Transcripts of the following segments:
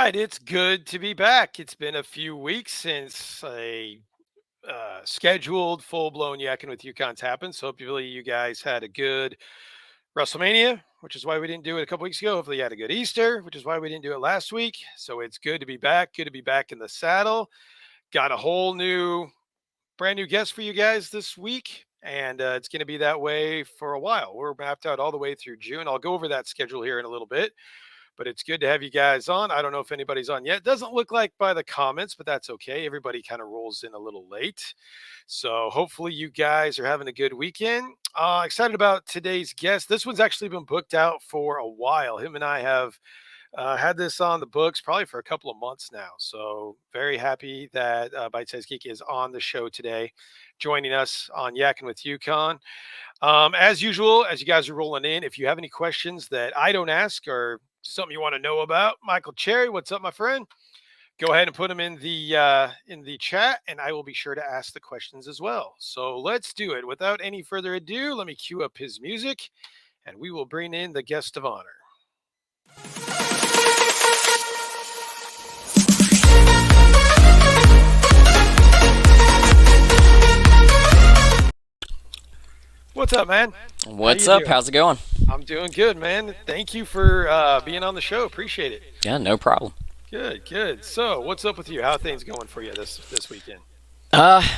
right, it's good to be back. It's been a few weeks since a scheduled full-blown Yakin with Yukon's happened. So hopefully you guys had a good WrestleMania, which is why we didn't do it a couple weeks ago. Hopefully you had a good Easter, which is why we didn't do it last week. So it's good to be back. Good to be back in the saddle. Got a whole brand new guest for you guys this week. And it's going to be that way for a while. We're mapped out all the way through June. I'll go over that schedule here in a little bit. But it's good to have you guys on. I don't know if anybody's on yet. Doesn't look like by the comments, but that's okay. Everybody kind of rolls in a little late. So hopefully you guys are having a good weekend. Excited about today's guest. This one's actually been booked out for a while. Him and I have had this on the books probably for a couple of months now. So very happy that Size Geek is on the show today, joining us on Yakin with Yukon. As usual, as you guys are rolling in, if you have any questions that I don't ask or something you want to know about, Michael Cherry, what's up, my friend? Go ahead and put them in the chat, and I will be sure to ask the questions as well. So let's do it. Without any further ado, let me cue up his music, and we will bring in the guest of honor. What's up, man? What's up? How's it going? I'm doing good, man. Thank you for being on the show. Appreciate it. Yeah, no problem. Good. So, what's up with you? How are things going for you this weekend?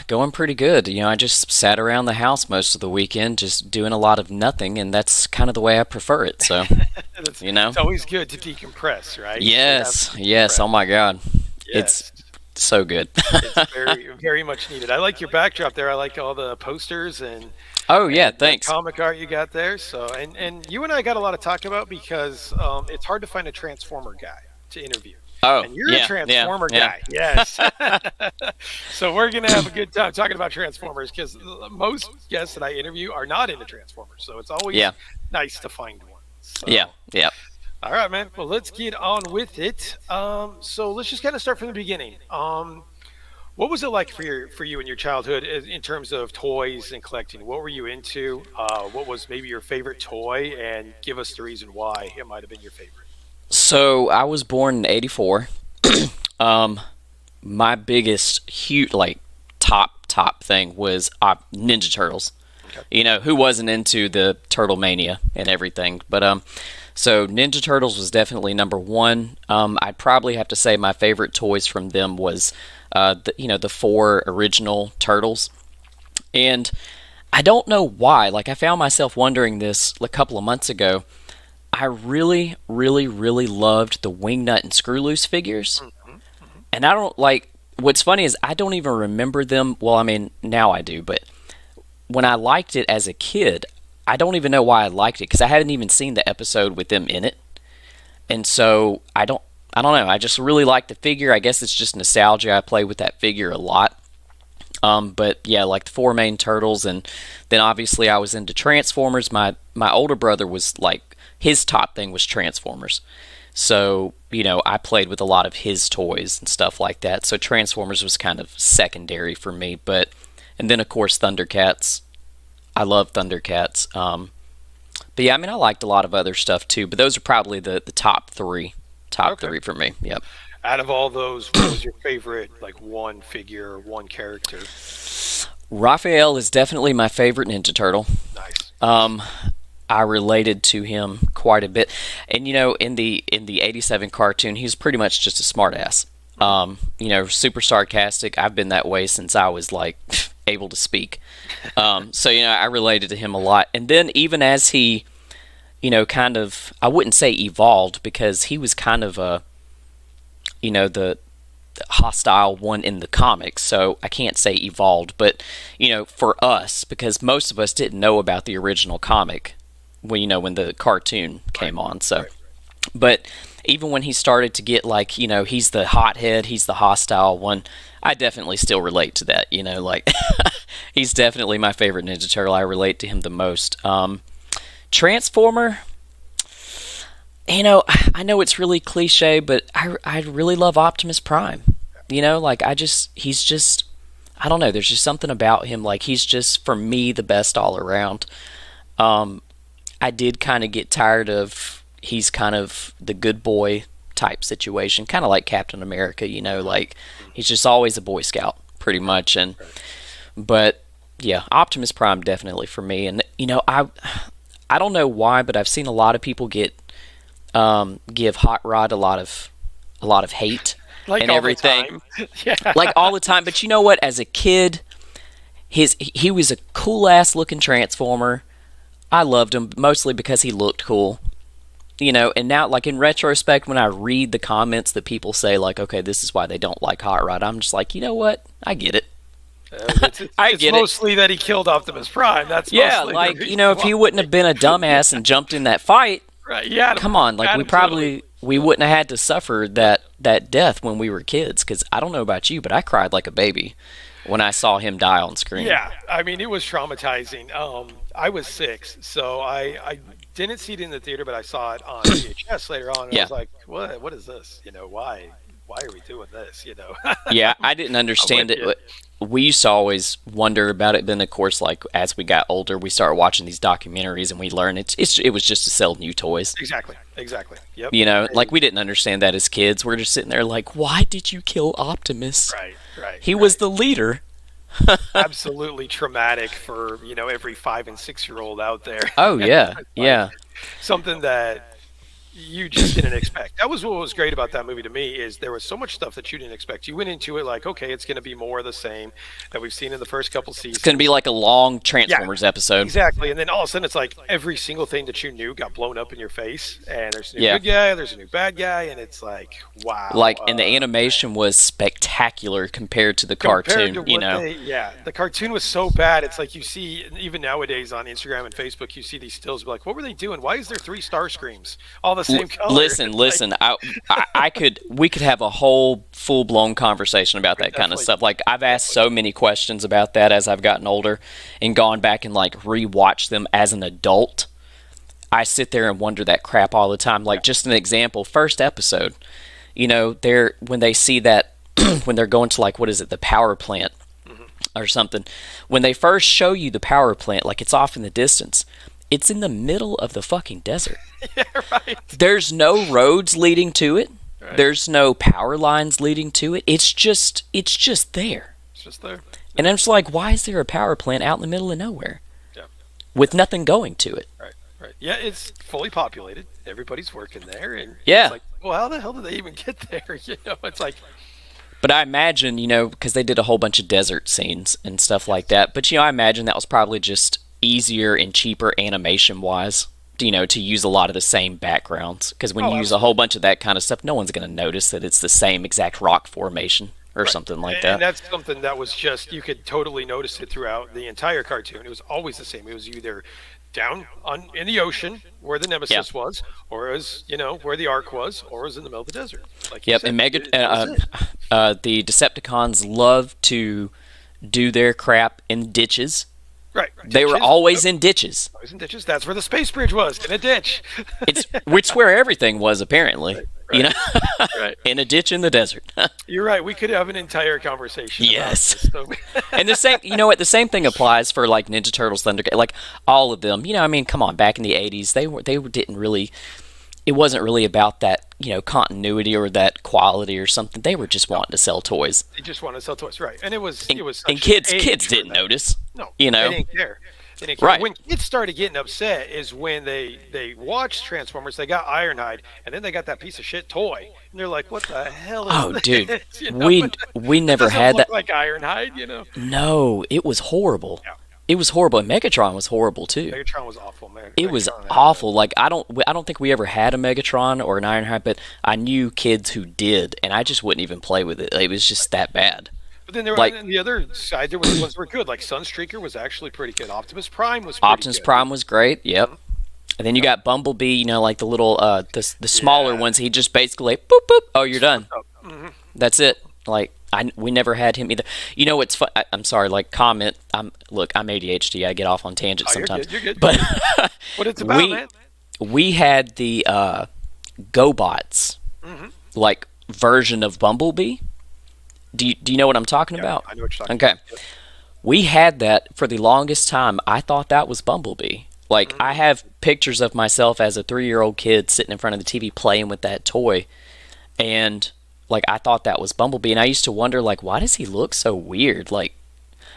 Going pretty good. You know, I just sat around the house most of the weekend, just doing a lot of nothing, and that's kind of the way I prefer it. So, you know, it's always good to decompress, right? Yes. Oh my God, yes. It's so good. It's very, very much needed. I like your backdrop there. I like all the posters and. Oh yeah, thanks. Comic art you got there. So, and you and I got a lot to talk about because it's hard to find a Transformer guy to interview. Oh, and you're a Transformer guy. Yes. So we're gonna have a good time talking about Transformers because most guests that I interview are not into Transformers. So it's always nice to find one. So. Yeah. All right, man. Well, let's get on with it. So let's just kind of start from the beginning. What was it like for you in your childhood in terms of toys and collecting? What were you into? What was maybe your favorite toy? And give us the reason why it might have been your favorite. So I was born in '84. My biggest huge top thing was Ninja Turtles. Okay. You know, who wasn't into the Turtle Mania and everything? But so Ninja Turtles was definitely number one. I'd probably have to say my favorite toys from them was the four original Turtles. And I don't know why. Like, I found myself wondering this a couple of months ago. I really, really, really loved the Wingnut and Screw-Loose figures. And I don't what's funny is I don't even remember them. Well, I mean, now I do. But when I liked it as a kid, I don't even know why I liked it because I hadn't even seen the episode with them in it. And so I don't know. I just really like the figure. I guess it's just nostalgia. I play with that figure a lot. But yeah, like the four main turtles, and then obviously I was into Transformers. My older brother was his top thing was Transformers. So, you know, I played with a lot of his toys and stuff like that. So Transformers was kind of secondary for me. And then of course Thundercats. I love Thundercats. But yeah, I mean, I liked a lot of other stuff too. But those are probably the top three. Top three for me. Yep. Out of all those, what was your favorite, one figure or one character? Raphael is definitely my favorite Ninja Turtle. Nice. I related to him quite a bit, and you know, in the '87 cartoon, he's pretty much just a smartass. You know, super sarcastic. I've been that way since I was able to speak. So you know, I related to him a lot, and then even as he, you know, kind of, I wouldn't say evolved because he was kind of the hostile one in the comics, so I can't say evolved, but you know, for us, because most of us didn't know about the original comic when the cartoon came on. So, but even when he started to get he's the hothead, he's the hostile one, I definitely still relate to that. You know, he's definitely my favorite Ninja Turtle. I relate to him the most. Transformer, you know, I know it's really cliche, but I really love Optimus Prime. You know, he's just, I don't know, there's just something about him, he's just, for me, the best all around. I did kind of get tired of, he's kind of the good boy type situation, kind of like Captain America, like he's just always a Boy Scout pretty much. And but yeah, Optimus Prime definitely for me. And I don't know why, but I've seen a lot of people give Hot Rod a lot of hate like and all everything. The time. Yeah. Like all the time. But you know what? As a kid, he was a cool ass looking Transformer. I loved him mostly because he looked cool. And now, like, in retrospect, when I read the comments that people say, like, okay, this is why they don't like Hot Rod, I'm just like, you know what? I get it. It's mostly that he killed Optimus Prime. That's yeah, mostly like, if he wouldn't have been a dumbass and jumped in that fight, right? Yeah, come on, like, we wouldn't have had to suffer that death when we were kids. Because I don't know about you, but I cried like a baby when I saw him die on screen. Yeah, I mean, it was traumatizing. I was 6, so I didn't see it in the theater, but I saw it on VHS later on. And I was like, what is this? Why are we doing this? Yeah, I didn't understand it. We used to always wonder about it. Then, of course, like as we got older, we started watching these documentaries, and we learned it was just to sell new toys. Exactly. Yep. Like we didn't understand that as kids. We're just sitting there like, why did you kill Optimus? Right. He was the leader. Absolutely traumatic for every 5 and 6-year-old out there. Oh yeah, yeah. Something that you just didn't expect. That was what was great about that movie to me, is there was so much stuff that you didn't expect. You went into it like, okay, it's going to be more of the same that we've seen in the first couple seasons. It's going to be like a long Transformers episode. Exactly. And then all of a sudden it's like every single thing that you knew got blown up in your face, and there's a new good guy, there's a new bad guy, and it's like, wow. Like, and the animation was spectacular compared to the cartoon, the cartoon was so bad. It's like you see, even nowadays on Instagram and Facebook, you see these stills, be like, what were they doing? Why is there 3 Starscreams? All the same color. Listen. We could have a whole full-blown conversation about that kind of stuff. Like, I've asked so many questions about that as I've gotten older and gone back and like rewatched them as an adult. I sit there and wonder that crap all the time. Like, just an example, first episode, when they see that when they're going to, like, what is it, the power plant or something, when they first show you the power plant, like, it's off in the distance. It's in the middle of the fucking desert. Yeah, right. There's no roads leading to it. Right. There's no power lines leading to it. It's just there. It's just there. And I'm just like, why is there a power plant out in the middle of nowhere? Yeah. With nothing going to it? Right. Yeah, it's fully populated. Everybody's working there, and it's like, well, how the hell did they even get there? It's like. But I imagine, because they did a whole bunch of desert scenes and stuff like that. But I imagine that was probably just easier and cheaper animation-wise, to use a lot of the same backgrounds. Because when you use a whole bunch of that kind of stuff, no one's going to notice that it's the same exact rock formation or something like that. And that's something that was just, you could totally notice it throughout the entire cartoon. It was always the same. It was either down in the ocean where the Nemesis was, or it was, where the Ark was, or it was in the middle of the desert. Like and the Decepticons love to do their crap in ditches. Right. They were always in ditches. Always in ditches. That's where the space bridge was, in a ditch. It's where everything was, apparently. Right. Right. In a ditch in the desert. You're right. We could have an entire conversation. Yes. About this, so. And the same, the same thing applies for like Ninja Turtles, Thundercats, like all of them. Come on, back in the 80s, they didn't really. It wasn't really about that, continuity or that quality or something. They were just wanting to sell toys. They just wanted to sell toys, right? And it was and kids didn't notice. No, they didn't care. Right. When kids started getting upset is when they watched Transformers, they got Ironhide, and then they got that piece of shit toy, and they're like, "What the hell is this?" Dude, we never had that. Like Ironhide, No, it was horrible. Yeah. It was horrible, and Megatron was horrible too. Megatron was awful, man. It was awful. Like I don't think we ever had a Megatron or an Ironhide, but I knew kids who did, and I just wouldn't even play with it. It was just that bad. But then there were, on the other side, there were the ones that were good. Like Sunstreaker was actually pretty good. Optimus Prime was pretty good. Prime was great. Yep. And then you got Bumblebee. Like the little the smaller ones. He just basically boop boop. Oh, you're done. Mm-hmm. That's it. Like we never had him either. It's fun. I'm sorry. Like comment. I'm ADHD. I get off on tangents sometimes. You're good. But what it's about, man. We had the GoBots, like version of Bumblebee. Do you know what I'm talking about? I know what you're talking about. Okay. We had that for the longest time. I thought that was Bumblebee. Like, I have pictures of myself as a 3-year-old kid sitting in front of the TV playing with that toy. And like I thought that was Bumblebee, and I used to wonder like why does he look so weird? Like,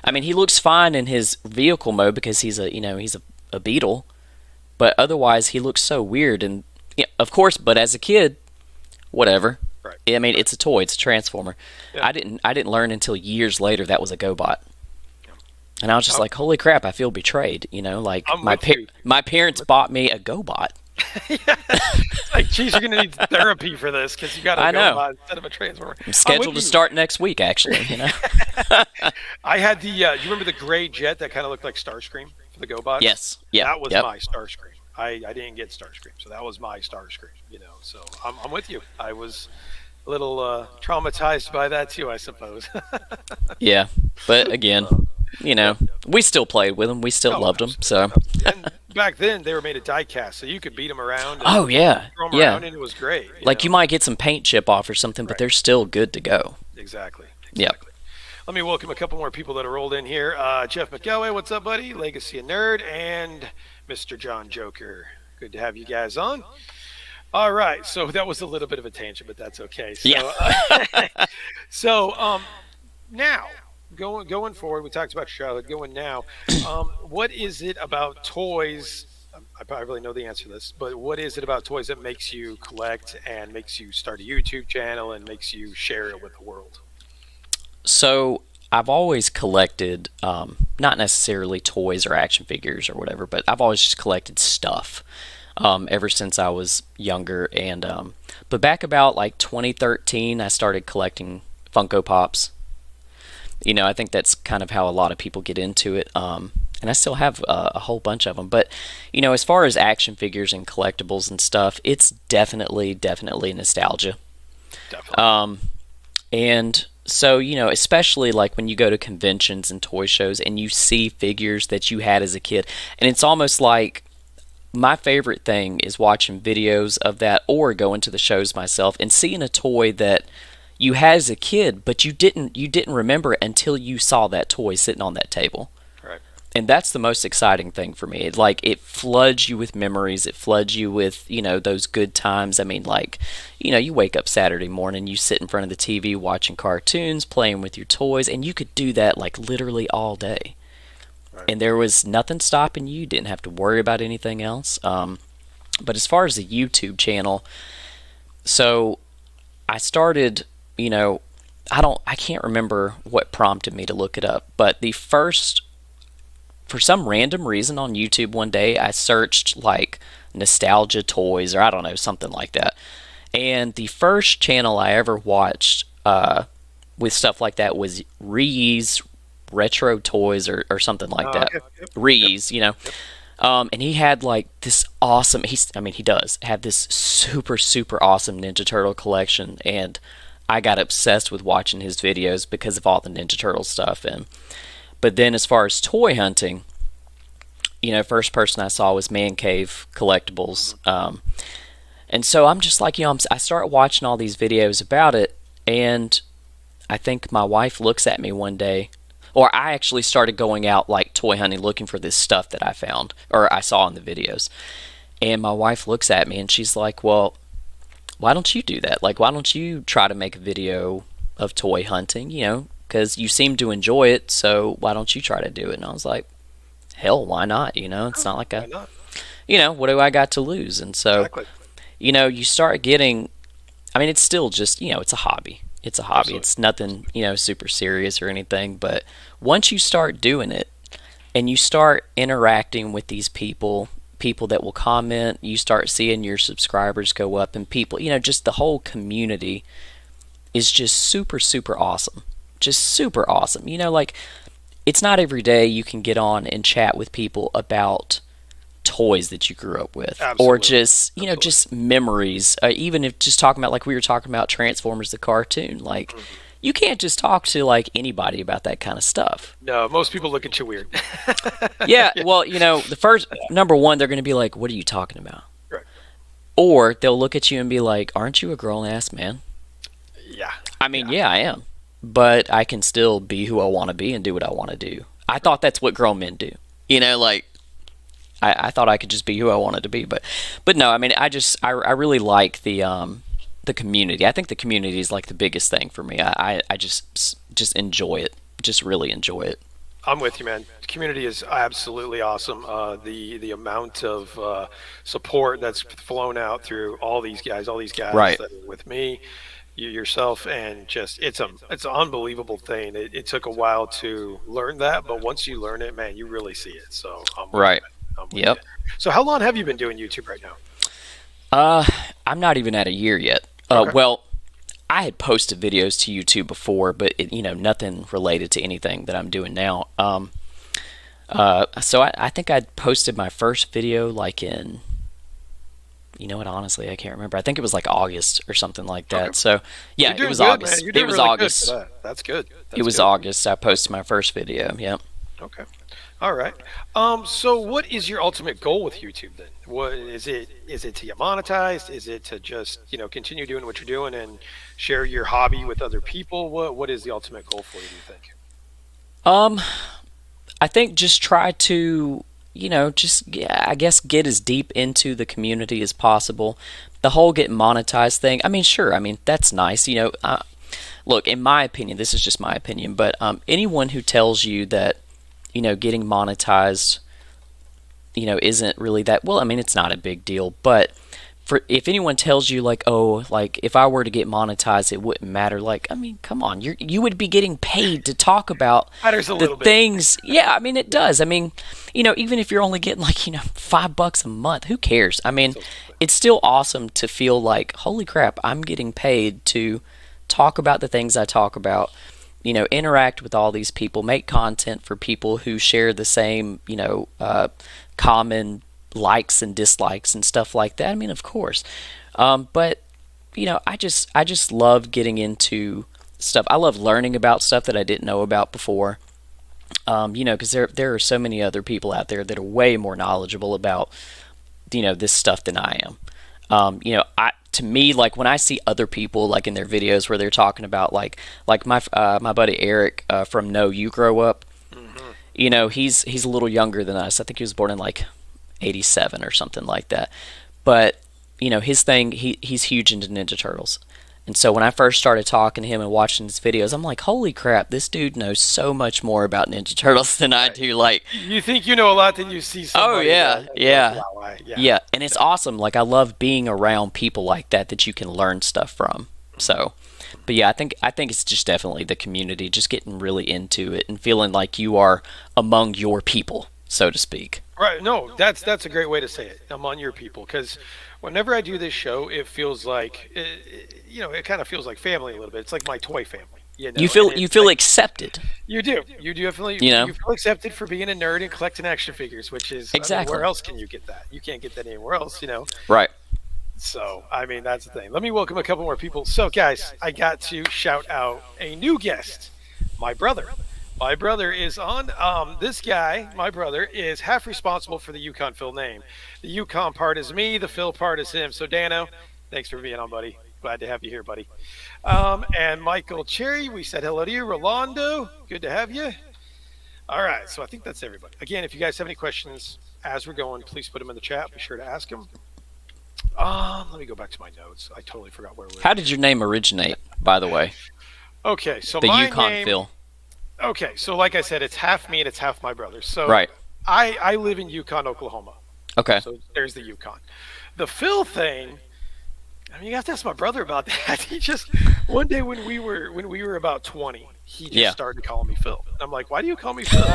I mean, he looks fine in his vehicle mode because he's a beetle, but otherwise he looks so weird. And yeah, of course, but as a kid, whatever. Right. I mean, it's a toy, it's a transformer. Yeah. I didn't learn until years later that was a GoBot. Yeah. And I was just like, holy crap, I feel betrayed. You know, like my parents bought me a GoBot. Yeah. It's like, geez, you're gonna need therapy for this because you got a GoBot instead of a transformer. I'm scheduled to start next week, actually. You know, I had the. You remember the gray jet that kind of looked like Starscream for the GoBots? Yes. Yeah. That was my Starscream. I didn't get Starscream, so that was my Starscream. You know, so I'm with you. I was a little traumatized by that too, I suppose. Yeah, but again, you know, we still played with them. We still loved them. So. And back then, they were made of die-cast, so you could beat them around. Oh yeah, throw them around, and it was great. You might get some paint chip off or something, but they're still good to go. Exactly. Yep. Let me welcome a couple more people that are rolled in here. Jeff McElway, what's up, buddy? Legacy of Nerd, and Mr. John Joker. Good to have you guys on. All right, so that was a little bit of a tangent, but that's okay. So, yeah. So now, going forward, we talked about your childhood. Going now, what is it about toys? I probably really know the answer to this, but what is it about toys that makes you collect and makes you start a YouTube channel and makes you share it with the world? So I've always collected, not necessarily toys or action figures or whatever, but I've always just collected stuff ever since I was younger. And but back about like 2013, I started collecting Funko Pops. You know, I think that's kind of how a lot of people get into it. And I still have a whole bunch of them. But, you know, as far as action figures and collectibles and stuff, it's definitely nostalgia. Definitely. And so, you know, especially like when you go to conventions and toy shows and you see figures that you had as a kid, and it's almost like my favorite thing is watching videos of that or going to the shows myself and seeing a toy that you had as a kid, but you didn't remember it until you saw that toy sitting on that table. Right. And that's the most exciting thing for me. It floods you with memories. It floods you with, you know, those good times. I mean, like, you know, you wake up Saturday morning, you sit in front of the TV watching cartoons, playing with your toys, and you could do that like literally all day. Right. And there was nothing stopping you. You didn't have to worry about anything else. But as far as the YouTube channel, so I started, you know, I can't remember what prompted me to look it up, but for some random reason on YouTube one day, I searched like nostalgia toys or I don't know, something like that. And the first channel I ever watched with stuff like that was Ree's Retro Toys or something like that. Yep. Ree's, you know. And he had like this awesome, he does have this super, super awesome Ninja Turtle collection. And I got obsessed with watching his videos because of all the Ninja Turtle stuff. But then as far as toy hunting, you know, first person I saw was Man Cave Collectibles. And so I'm just like, you know, I start watching all these videos about it, and I think my wife looks at me one day, or I actually started going out like toy hunting looking for this stuff that I found, or I saw in the videos. And my wife looks at me and she's like, well, why don't you do that? Like, why don't you try to make a video of toy hunting, you know, because you seem to enjoy it, so why don't you try to do it? And I was like, hell, why not? You know, it's not like you know, what do I got to lose? And so, exactly. You know, you start getting, I mean, it's still just, you know, it's a hobby. It's a hobby. Absolutely. It's nothing, you know, super serious or anything. But once you start doing it and you start interacting with these people that will comment, you start seeing your subscribers go up, and people, you know, just the whole community is just super, super awesome. Just super awesome. You know, like, it's not every day you can get on and chat with people about toys that you grew up with. Absolutely. Or just, you know, just memories. Even if just talking about, like we were talking about Transformers the cartoon, like, you can't just talk to like anybody about that kind of stuff. No, most people look at you weird. Yeah, well, you know, the first, number one, they're going to be like, what are you talking about? Right. Or they'll look at you and be like, aren't you a grown-ass man? Yeah. I mean, yeah, I am. But I can still be who I want to be and do what I want to do. I thought that's what grown men do. You know, like, I thought I could just be who I wanted to be. But no, I mean, I really like the the community. I think the community is like the biggest thing for me. I just enjoy it. Just really enjoy it. I'm with you, man. The community is absolutely awesome. The amount of support that's flown out through all these guys Right. that are with me, you yourself, and just it's an unbelievable thing. It took a while to learn that, but once you learn it, man, you really see it. So I'm with you, Right. man. I'm with you. Yep. So how long have you been doing YouTube right now? Uh, I'm not even at a year yet. Okay. Well, I had posted videos to YouTube before, but nothing related to anything that I'm doing now. So I think I posted my first video like in, you know what, honestly, I can't remember. I think it was like August or something like that. Okay. So yeah, You're it doing was good, August. man. You're It doing was really good August. for that. That's good. It That's was good. August. I posted my first video. Yep. Okay. All right. So what is your ultimate goal with YouTube then? What is it? Is it to get monetized? Is it to just, continue doing what you're doing and share your hobby with other people? What is the ultimate goal for you, do you think? Um, I think just try to, just I guess get as deep into the community as possible. The whole get monetized thing. I mean, sure. I mean, that's nice. Look, in my opinion, this is just my opinion, but anyone who tells you that, getting monetized, isn't really that well. I mean, it's not a big deal, but if anyone tells you like, oh, like if I were to get monetized, it wouldn't matter. Like, I mean, come on, you would be getting paid to talk about Matters a the little bit. things. Yeah, I mean, it does. I mean, even if you're only getting like $5 a month, who cares? I mean, it's still awesome to feel like, holy crap, I'm getting paid to talk about the things I talk about. Interact with all these people, make content for people who share the same, common likes and dislikes and stuff like that. I mean, of course. But I just love getting into stuff. I love learning about stuff that I didn't know about before. Because there are so many other people out there that are way more knowledgeable about this stuff than I am. To me, like when I see other people like in their videos where they're talking about like my buddy Eric from No You Grow Up. He's a little younger than us. I think he was born in like 87 or something like that. But his thing, he's huge into Ninja Turtles. And so when I first started talking to him and watching his videos, I'm like, holy crap, this dude knows so much more about Ninja Turtles than I do. Like, You think you know a lot, then you see oh somebody yeah, that, yeah. wow, Yeah, and it's awesome. Like I love being around people like that you can learn stuff from. So, but yeah, I think it's just definitely the community, just getting really into it and feeling like you are among your people, so to speak. Right. No, that's a great way to say it. I'm on your people because whenever I do this show, it feels like it kind of feels like family a little bit. It's like my toy family. You And you it's feel like accepted. you do. You definitely You know you feel accepted for being a nerd and collecting action figures, which is, I mean, exactly. where else can you get that? You can't get that anywhere else. Right. So, I mean, that's the thing. Let me welcome a couple more people. So, guys, I got to shout out a new guest, my brother. My brother is on. This guy, my brother, is half responsible for the Yukon Phil name. The Yukon part is me, the Phil part is him. So, Dano, thanks for being on, buddy. Glad to have you here, buddy. And Michael Cherry, we said hello to you. Rolando, good to have you. All right, so I think that's everybody. Again, if you guys have any questions as we're going, please put them in the chat. Be sure to ask them. Let me go back to my notes. I totally forgot where we were. How did your name originate, by the way? Okay, so The my Yukon name. Phil. Okay, so like I said, it's half me and it's half my brother. So Right. I live in Yukon, Oklahoma. Okay. So there's the Yukon. The Phil thing. I mean, you have to ask my brother about that. He just one day when we were about 20, he just Yeah. started calling me Phil. I'm like, why do you call me Phil?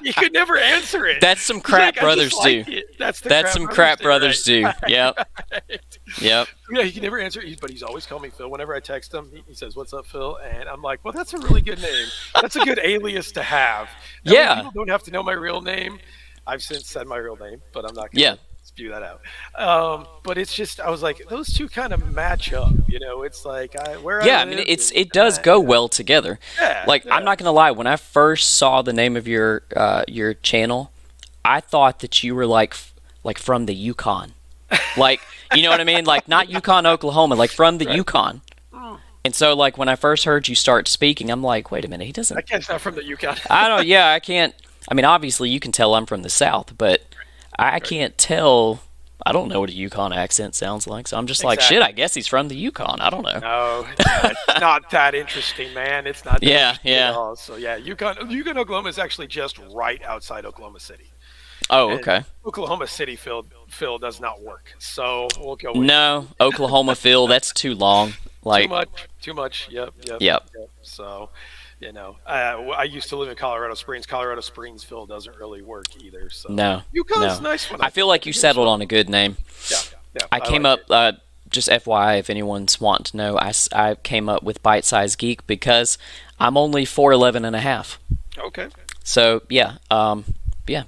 He could never answer it. That's some He's crap like, "I brothers just do. like it." That's Some crap brothers do. do. Right. Yep. Right. Yep. Yeah, he can never answer it, but he's always calling me Phil. Whenever I text him, he says, "What's up, Phil?" And I'm like, "Well, that's a really good name. That's a good alias to have." That way Yeah. people don't have to know my real name. I've since said my real name, but I'm not going to Yeah. spew that out. But it's just, I was like, those two kind of match up. It's like where Yeah, I I mean live it does go well together. Yeah, Like yeah. I'm not gonna lie, when I first saw the name of your channel, I thought that you were like from the Yukon. Like, you know what I mean? Like not Yukon, Oklahoma, like from the Right. Yukon. Mm. And so like when I first heard you start speaking, I'm like, wait a minute, he I doesn't can't stop from the Yukon. I don't yeah, I can't I mean obviously you can tell I'm from the South, but I can't tell I don't know what a Yukon accent sounds like, so I'm just like, shit, I Exactly. guess he's from the Yukon. I don't know. No, it's not that interesting, man. It's not that Yeah, interesting at yeah. all. So yeah, Yukon, Oklahoma is actually just right outside Oklahoma City, Oh, and okay. Oklahoma City Phil does not work. So we'll go with No, Oklahoma Phil, that's too long. too Like, much, too much. Yep, yep, yep. yep. So, I used to live in Colorado Springs. Colorado Springsville doesn't really work either. So No, Yukon's a no. nice one. I I feel think. I like you think it's settled fun. on a good name. Yeah, yeah, I I came like up, it. just FYI, if anyone's wanting to know, I came up with Bite Size Geek because I'm only 4'11 and a half. Okay, So, yeah,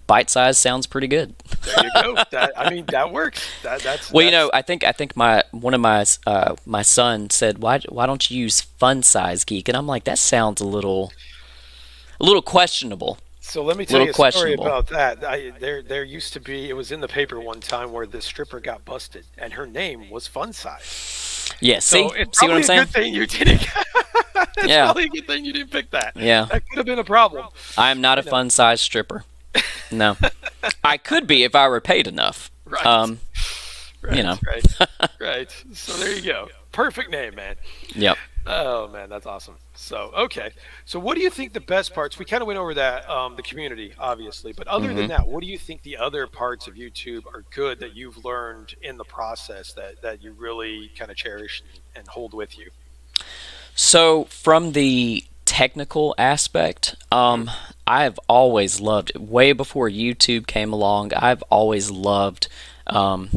bite size sounds pretty good. there you go. I mean, that works. Well, That's I think my one of my son said, why don't you use Fun Size Geek? And I'm like, that sounds a little questionable. So let me A tell little you a story questionable. about that. There used to be, it was in the paper one time where this stripper got busted, and her name was Fun Size. Yeah, So it's see what I'm probably a saying? good thing you didn't. It's Yeah, probably a good thing you didn't pick that. yeah. That could have been a problem. I am not a You know, fun size stripper. No, I could be if I were paid enough. right, Um, you right, know. right, right. So there you go. Perfect name, man. Yep. Oh man, that's awesome. So okay, so what do you think the best parts? We kind of went over that, the community, obviously, but other than hmm that, what do you think the other parts of YouTube are good that you've learned in the process that you really kind of cherish and hold with you? So from the technical aspect, Mhm. I've always loved way before YouTube came along. I've always loved um,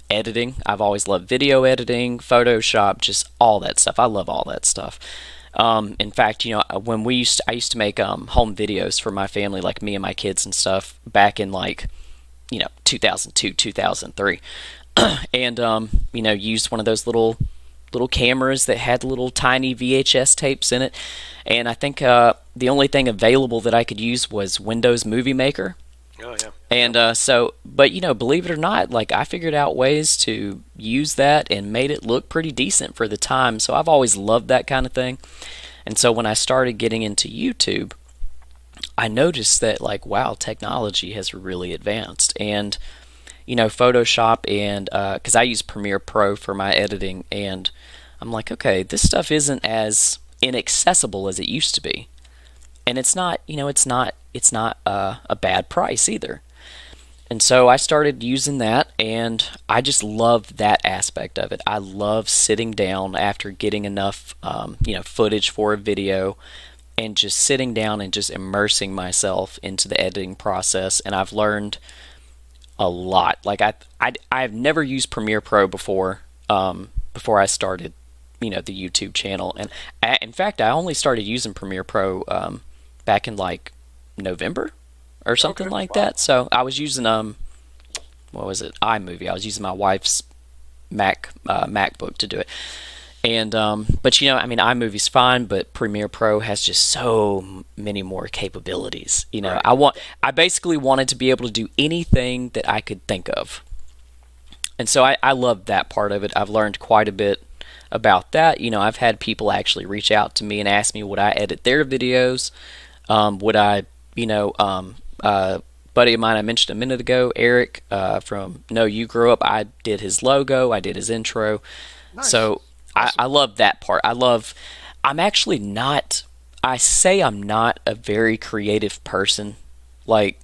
editing. I've always loved video editing, Photoshop, just all that stuff. I love all that stuff. In fact, when I used to make home videos for my family, like me and my kids and stuff, back in like 2002, 2003, and used one of those little cameras that had little tiny VHS tapes in it. And I think the only thing available that I could use was Windows Movie Maker. Oh yeah, yeah. And but believe it or not, like I figured out ways to use that and made it look pretty decent for the time. So I've always loved that kind of thing. And so when I started getting into YouTube, I noticed that like wow, technology has really advanced. And Photoshop and because I use Premiere Pro for my editing, and I'm like, okay, this stuff isn't as inaccessible as it used to be, and it's not a bad price either. And so I started using that, and I just loved that aspect of it. I love sitting down after getting enough, footage for a video, and just sitting down and just immersing myself into the editing process. And I've learned a lot. Like I've never used Premiere Pro before. Before I started, the YouTube channel, and in fact, I only started using Premiere Pro back in like November or something Okay, like wow. that. So I was using what was it, iMovie. I was using my wife's MacBook to do it. And but I mean, iMovie's fine, but Premiere Pro has just so many more capabilities. Right. I basically wanted to be able to do anything that I could think of, and so I love that part of it. I've learned quite a bit about that. I've had people actually reach out to me and ask me would I edit their videos. Would I, buddy of mine I mentioned a minute ago, Eric from No You Grew Up. I did his logo. I did his intro. Nice. So Awesome. I love that part. I'm actually not, I say I'm not a very creative person, like,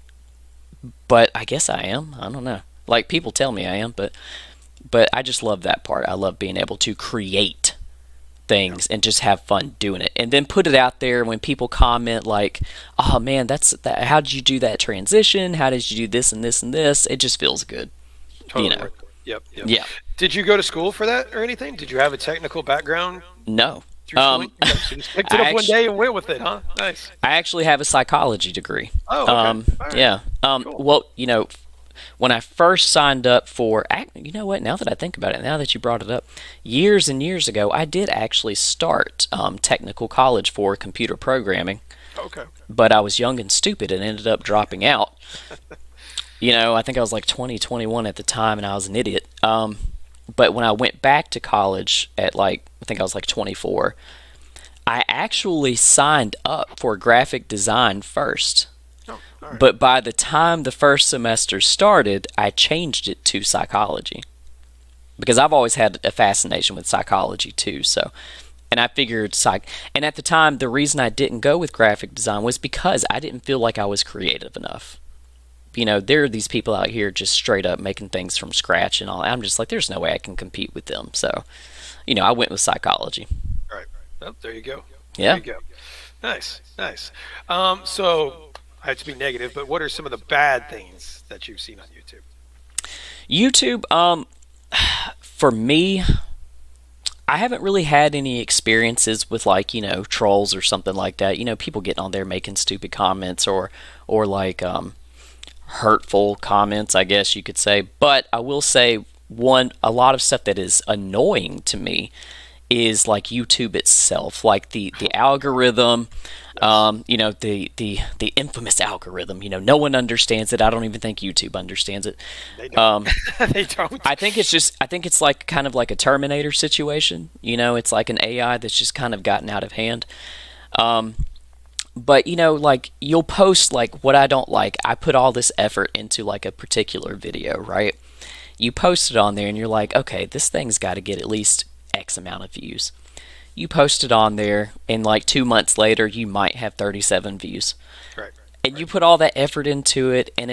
but I guess I am. I don't know. Like people tell me I am, but I just love that part. I love being able to create Yeah. things and just have fun doing it, and then put it out there. When people comment like, "Oh man, that's that. How did you do that transition? How did you do this and this and this?" It just feels good, you Totally know. right. Yep. Yep. Yeah. Did you go to school for that or anything? Did you have a technical background No. through schooling? Okay, so you just picked it I up one actually day and went with it, huh? Nice. I actually have a psychology degree. Oh, okay. All right. Yeah. Cool. Well, when I first signed up for, you know what? Now that I think about it, now that you brought it up, years and years ago, I did actually start technical college for computer programming, Okay. but I was young and stupid and ended up dropping out. I think I was like 20, 21 at the time, and I was an idiot. But when I went back to college at like, I think I was like 24, I actually signed up for graphic design first. Oh, all right. But by the time the first semester started, I changed it to psychology because I've always had a fascination with psychology too. So, and I figured and at the time, the reason I didn't go with graphic design was because I didn't feel like I was creative enough. There are these people out here just straight up making things from scratch and all. I'm just like, there's no way I can compete with them. So, I went with psychology. All right. Oh, there you go. There Yeah. you go. Nice, nice. So I have to be negative, but what are some of the bad things that you've seen on YouTube? YouTube, for me, I haven't really had any experiences with like, trolls or something like that. People getting on there making stupid comments or like hurtful comments, I guess you could say. But I will say a lot of stuff that is annoying to me is like YouTube itself, like the algorithm, the infamous algorithm. No one understands it. I don't even think YouTube understands it. They don't. They don't. I think it's like kind of like a Terminator situation. It's like an AI that's just kind of gotten out of hand. But like you'll post like what I don't like. I put all this effort into like a particular video, right? You post it on there and you're like, okay, this thing's got to get at least X amount of views. You post it on there and like 2 months later you might have 37 views. Right. And you put all that effort into it, and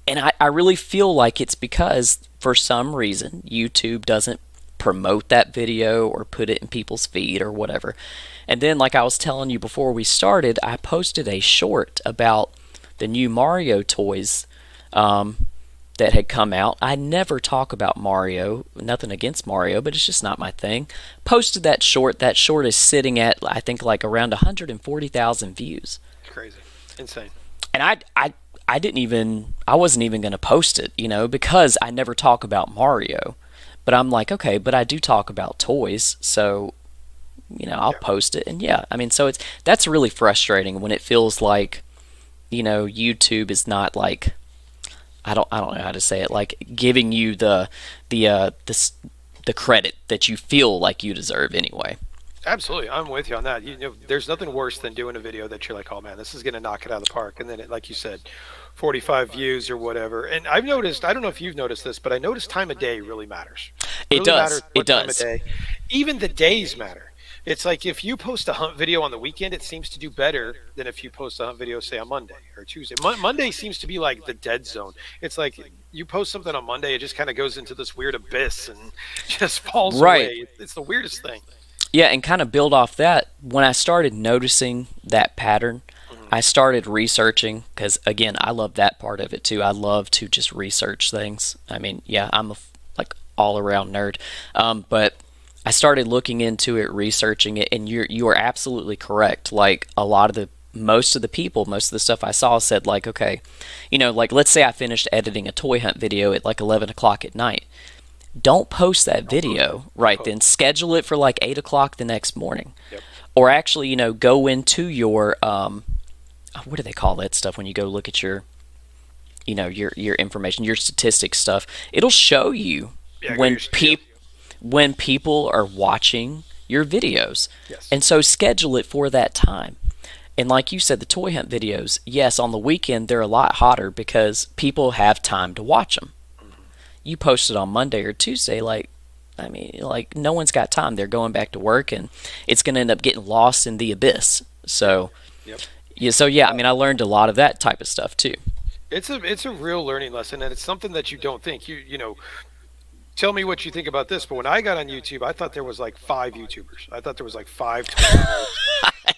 I really feel like it's because for some reason YouTube doesn't promote that video or put it in people's feed or whatever. And then, like I was telling you before we started, I posted a short about the new Mario toys that had come out. I never talk about Mario, nothing against Mario, but it's just not my thing. Posted that short. That short is sitting at, I think, like around 140,000 views. Crazy. Insane. And I wasn't even going to post it, because I never talk about Mario. But I'm like, okay, but I do talk about toys, so I'll post it. And yeah, I mean, so that's really frustrating when it feels like, YouTube is not like, I don't know how to say it, like giving you the credit that you feel like you deserve anyway. Absolutely, I'm with you on that. There's nothing worse than doing a video that you're like, oh man, this is gonna knock it out of the park, and then like you said, 45 views or whatever. And I've noticed, I don't know if you've noticed this, but I noticed time of day really matters. It does. Matters It what time of does. day. Even the days matter. It's like if you post a hunt video on the weekend, it seems to do better than if you post a hunt video, say, on Monday or Tuesday. Monday seems to be like the dead zone. It's like you post something on Monday, it just kind of goes into this weird abyss and just falls Right. away. It's the weirdest thing. Yeah, and kind of build off that, when I started noticing that pattern, I started researching, because again, I love that part of it too. I love to just research things. I mean, yeah, I'm like all around nerd. But I started looking into it, researching it, and you are absolutely correct. Like most of the stuff I saw said like, okay, like let's say I finished editing a toy hunt video at like 11 o'clock at night. Don't post that video right then. Schedule it for like 8 o'clock the next morning. Yep. Or actually, go into your, what do they call that stuff when you go look at your, your information, your statistics stuff. It'll show you when people are watching your videos. Yes. And so schedule it for that time. And like you said, the toy hunt videos, yes, on the weekend they're a lot hotter because people have time to watch them. You post it on Monday or Tuesday, like no one's got time. They're going back to work, and it's going to end up getting lost in the abyss. So, Yep. yeah. So yeah, I mean, I learned a lot of that type of stuff too. It's a real learning lesson, and it's something that you don't think. Tell me what you think about this. But when I got on YouTube, I thought there was like 5 YouTubers. I thought there was like 5 Twitter.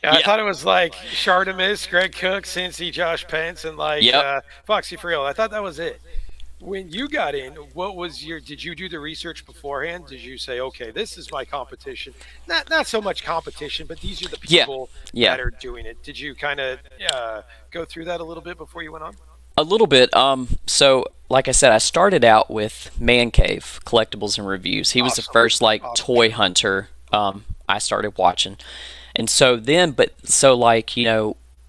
I thought it was like Shardamus, Greg Cook, Cincy, Josh Pence, and like Foxy Friel. I thought that was it. When you got in, did you do the research beforehand? Did you say, okay, this is my competition? Not so much competition, but these are the people that are doing it. Did you kind of go through that a little bit before you went on? A little bit. So, like I said, I started out with Man Cave Collectibles and Reviews. He was the first toy hunter I started watching, and so then,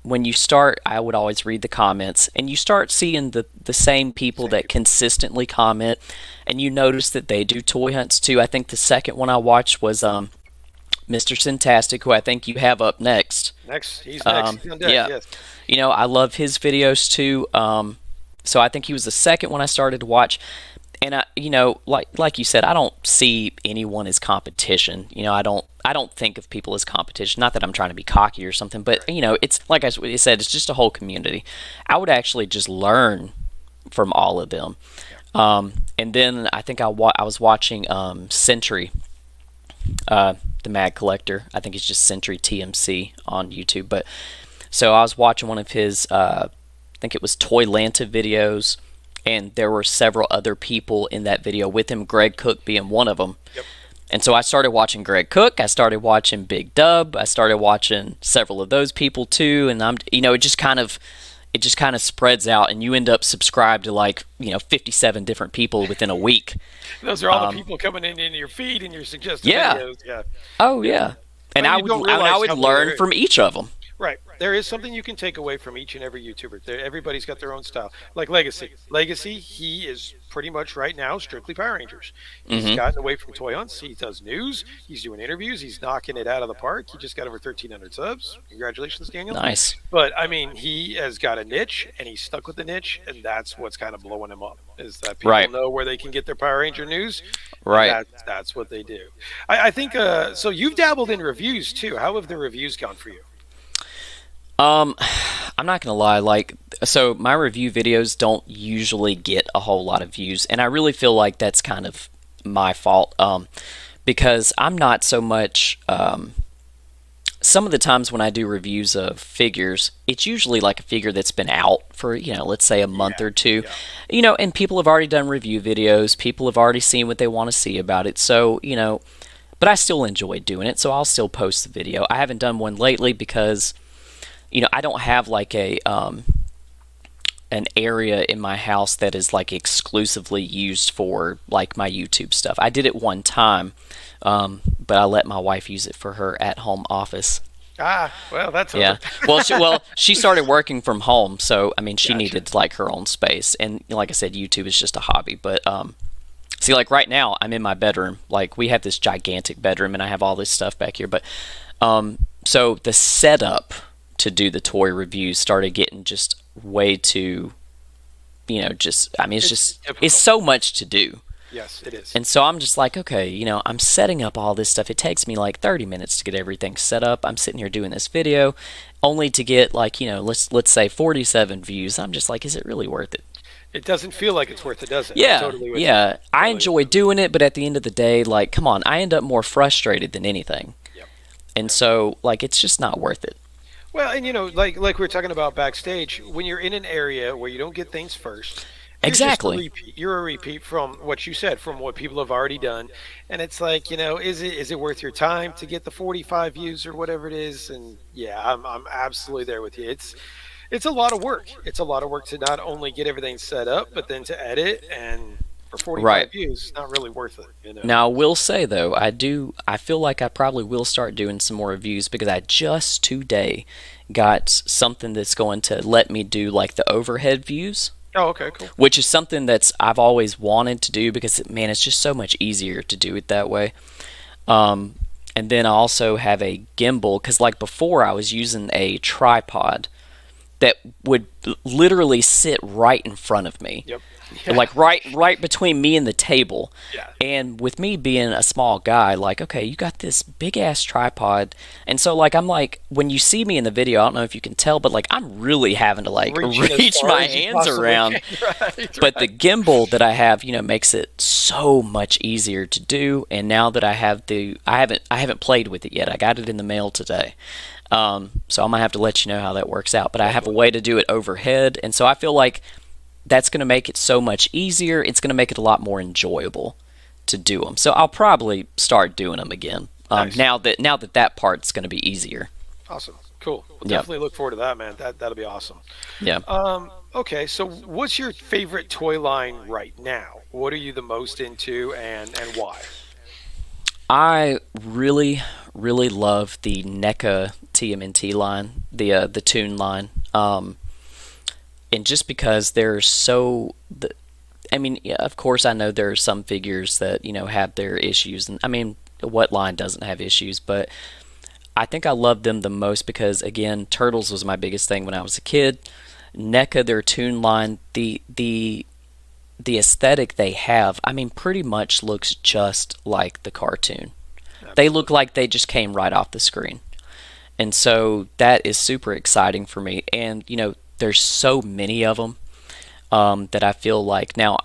when you start, I would always read the comments, and you start seeing the same people that consistently comment, and you notice that they do toy hunts too. I think the second one I watched was Mr. Fantastic, who I think you have up next. Next, he's next. He's on deck. Yeah, Yes. I love his videos too. So I think he was the second one I started to watch. And like you said, I don't see anyone as competition. I don't think of people as competition. Not that I'm trying to be cocky or something, but it's like I said, it's just a whole community. I would actually just learn from all of them. And then I think I was watching Century, the Mad Collector. I think it's just Century TMC on YouTube. But so I was watching one of his, I think it was Toy Lanta videos, and there were several other people in that video with him, Greg Cook being one of them. Yep. And so I started watching Greg Cook. I started watching Big Dub. I started watching several of those people too. And it just kind of spreads out, and you end up subscribed to 57 different people within a week. Those are all the people coming in your feed and your suggested Yeah. videos. Yeah. Oh yeah. And Well, I you would don't realize how learn big- from each of them. Right. There is something you can take away from each and every YouTuber. Everybody's got their own style. Like Legacy. Legacy, he is pretty much right now strictly Power Rangers. He's gotten away from toy hunts. He does news. He's doing interviews. He's knocking it out of the park. He just got over 1,300 subs. Congratulations, Daniel. Nice. But I mean, he has got a niche, and he's stuck with the niche, and that's what's kind of blowing him up. Is that people Right. know where they can get their Power Ranger news? and Right. That's what they do. I think. So you've dabbled in reviews too. How have the reviews gone for you? I'm not gonna lie, so my review videos don't usually get a whole lot of views, and I really feel like that's kind of my fault, because I'm not so much, some of the times when I do reviews of figures, it's usually like a figure that's been out for, let's say a month or two, and people have already done review videos, people have already seen what they want to see about it, so, but I still enjoy doing it, so I'll still post the video. I haven't done one lately because I don't have like an area in my house that is like exclusively used for like my YouTube stuff. I did it one time, but I let my wife use it for her at-home office. Well, that's Yeah. She started working from home, so I mean, she Gotcha. needed like her own space, and like I said, YouTube is just a hobby. But see, like right now, I'm in my bedroom. Like we have this gigantic bedroom, and I have all this stuff back here. But so the setup to do the toy reviews started getting just way too, it's difficult. so much to do. Yes, it is. And so I'm just like, okay, I'm setting up all this stuff. It takes me like 30 minutes to get everything set up. I'm sitting here doing this video only to get let's say 47 views. I'm just like, is it really worth it? It doesn't feel like it's worth it, does it? I'm Yeah, totally with yeah. you. I Totally enjoy with you. doing it, but at the end of the day, like, come on, I end up more frustrated than anything. Yep. And so, like, it's just not worth it. Well, and like we were talking about backstage, when you're in an area where you don't get things first, you're just a Exactly. repeat. You're a repeat from what you said, from what people have already done, and it's like, is it worth your time to get the 45 views or whatever it is? And yeah, I'm absolutely there with you. It's a lot of work. It's a lot of work to not only get everything set up, but then to edit, and for 45 Right. views, not really worth it. Now, I will say, though, I feel like I probably will start doing some more reviews because I just today got something that's going to let me do, like, the overhead views, Oh, okay, cool. which is something I've always wanted to do because, man, it's just so much easier to do it that way. And then I also have a gimbal because, like, before I was using a tripod that would literally sit right in front of me. Yep. Like right between me and the table. Yeah. And with me being a small guy, like, okay, you got this big ass tripod, and so like I'm like, when you see me in the video, I don't know if you can tell, but like I'm really having to like Reaching as reach far my as you hands possibly around. can. Right, But the gimbal that I have, makes it so much easier to do. And now that I have I haven't played with it yet. I got it in the mail today. So I'm gonna have to let you know how that works out. But I have a way to do it overhead, and so I feel like that's gonna make it so much easier. It's gonna make it a lot more enjoyable to do them. So I'll probably start doing them again. Nice. Now that part's gonna be easier. Awesome. Cool. We'll Yep. definitely look forward to that, man. That'll be awesome. Yeah. Okay, so what's your favorite toy line right now? What are you the most into, and why? I really, really love the NECA TMNT line, the Toon line, and just because I mean, yeah, of course, I know there are some figures that have their issues, and I mean, what line doesn't have issues, but I think I love them the most because again, Turtles was my biggest thing when I was a kid. NECA, their Toon line, the aesthetic they have, I mean, pretty much looks just like the cartoon. They look Absolutely. like they just came right off the screen. And so that is super exciting for me. And, there's so many of them that I feel like now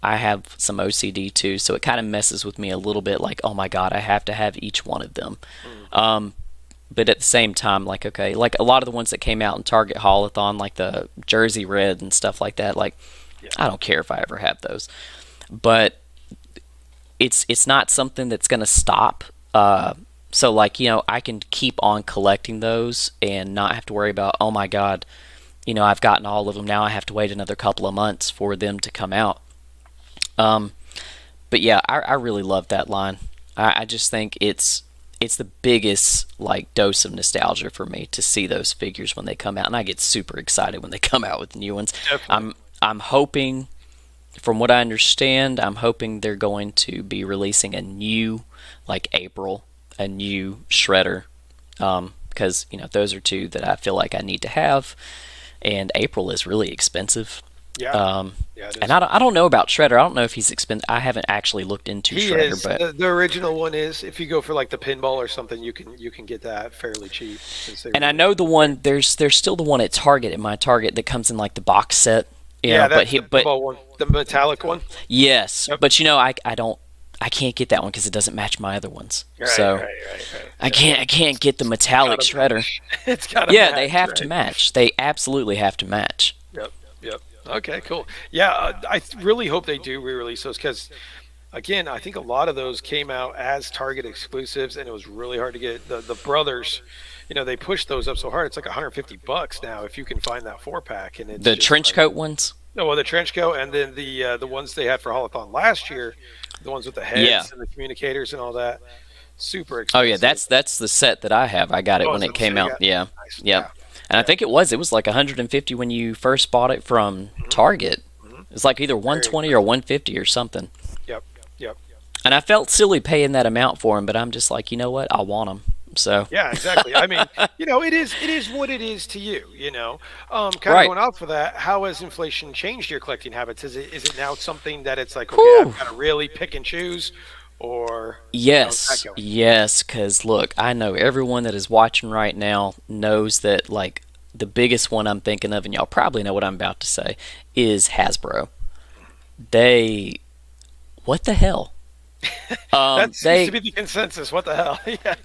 I have some OCD too, so it kind of messes with me a little bit like, oh my God, I have to have each one of them. Mm. But at the same time, like, okay, like a lot of the ones that came out in Target Haulathon, like the Jersey Red and stuff like that, like, Yeah. I don't care if I ever have those. But it's not something that's going to stop. So like, I can keep on collecting those and not have to worry about, oh my God, I've gotten all of them. Now I have to wait another couple of months for them to come out. Um, but yeah, I really love that line. I just think it's the biggest like dose of nostalgia for me to see those figures when they come out, and I get super excited when they come out with new ones. Definitely. I'm hoping, from what I understand, I'm hoping they're going to be releasing a new, like April, a new Shredder, because those are two that I feel like I need to have, and April is really expensive. Yeah. Um, Yeah, it and is. I don't know about Shredder. I don't know if he's expensive. I haven't actually looked into He Shredder, is but the original one is. If you go for like the pinball or something, you can get that fairly cheap since they and I remade know the it. one there's still the one at Target at my Target that comes in like the box set, Yeah, but that's he the but pinball one, the metallic one. yes, Yep. but I can't get that one because it doesn't match my other ones. Right, So right, right, right. I Yep. can't get the It's metallic gotta Shredder. match. It's gotta Yeah, they match, have to right? match. They absolutely have to match. Yep, yep. Okay, cool. Yeah, really hope they do re-release those because, again, I think a lot of those came out as Target exclusives, and it was really hard to get. The brothers, they pushed those up so hard. It's like $150 now if you can find that 4 pack, and it's The just trench like, coat ones. no, well, the trench coat, and then the ones they had for Holothon last year, the ones with the Yeah. heads and the communicators and all that, super Oh yeah, expensive. that's the set that I have. I got it Oh, when is it that the set came you out. got? Yeah. Nice. Yep. Yeah, And I yeah. think it was like 150 when you first bought it from Hmm. Target. Hmm. It's like either Very 120 or expensive. 150 or something. Yep, yep. And I felt silly paying that amount for them, but I'm just like, you know what? I want them. So, Yeah, exactly. I mean, it is what it is to you, you know. Kind of right. going off of that, how has inflation changed your collecting habits? Is it now something that it's like, okay, Whew. I've got to really pick and choose, or how's that Yes, going? yes, because look, I know everyone that is watching right now knows that, like, the biggest one I'm thinking of, and y'all probably know what I'm about to say, is Hasbro. They, what the hell? That seems to They be the consensus. What the hell? Yeah.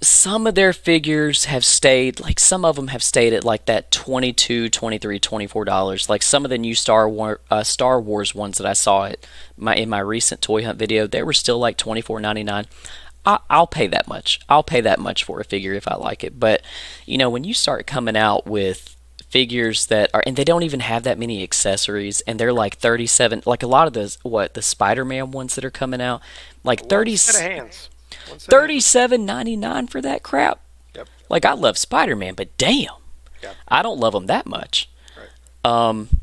some of their figures have stayed, like some of them have stayed at like that 22, 23, $24. Like some of the new Star Wars ones that I saw in my recent toy hunt video, they were still like 24.99. I'll pay that much. I'll pay that much for a figure if I like it. But when you start coming out with figures that are, and they don't even have that many accessories, and they're like 37, like a lot of the Spider-Man ones that are coming out, like One 30, set of hands. One set of hands. 37.99 for that crap. Yep. Like I love Spider-Man, but damn, Yep. I don't love him that much. Right.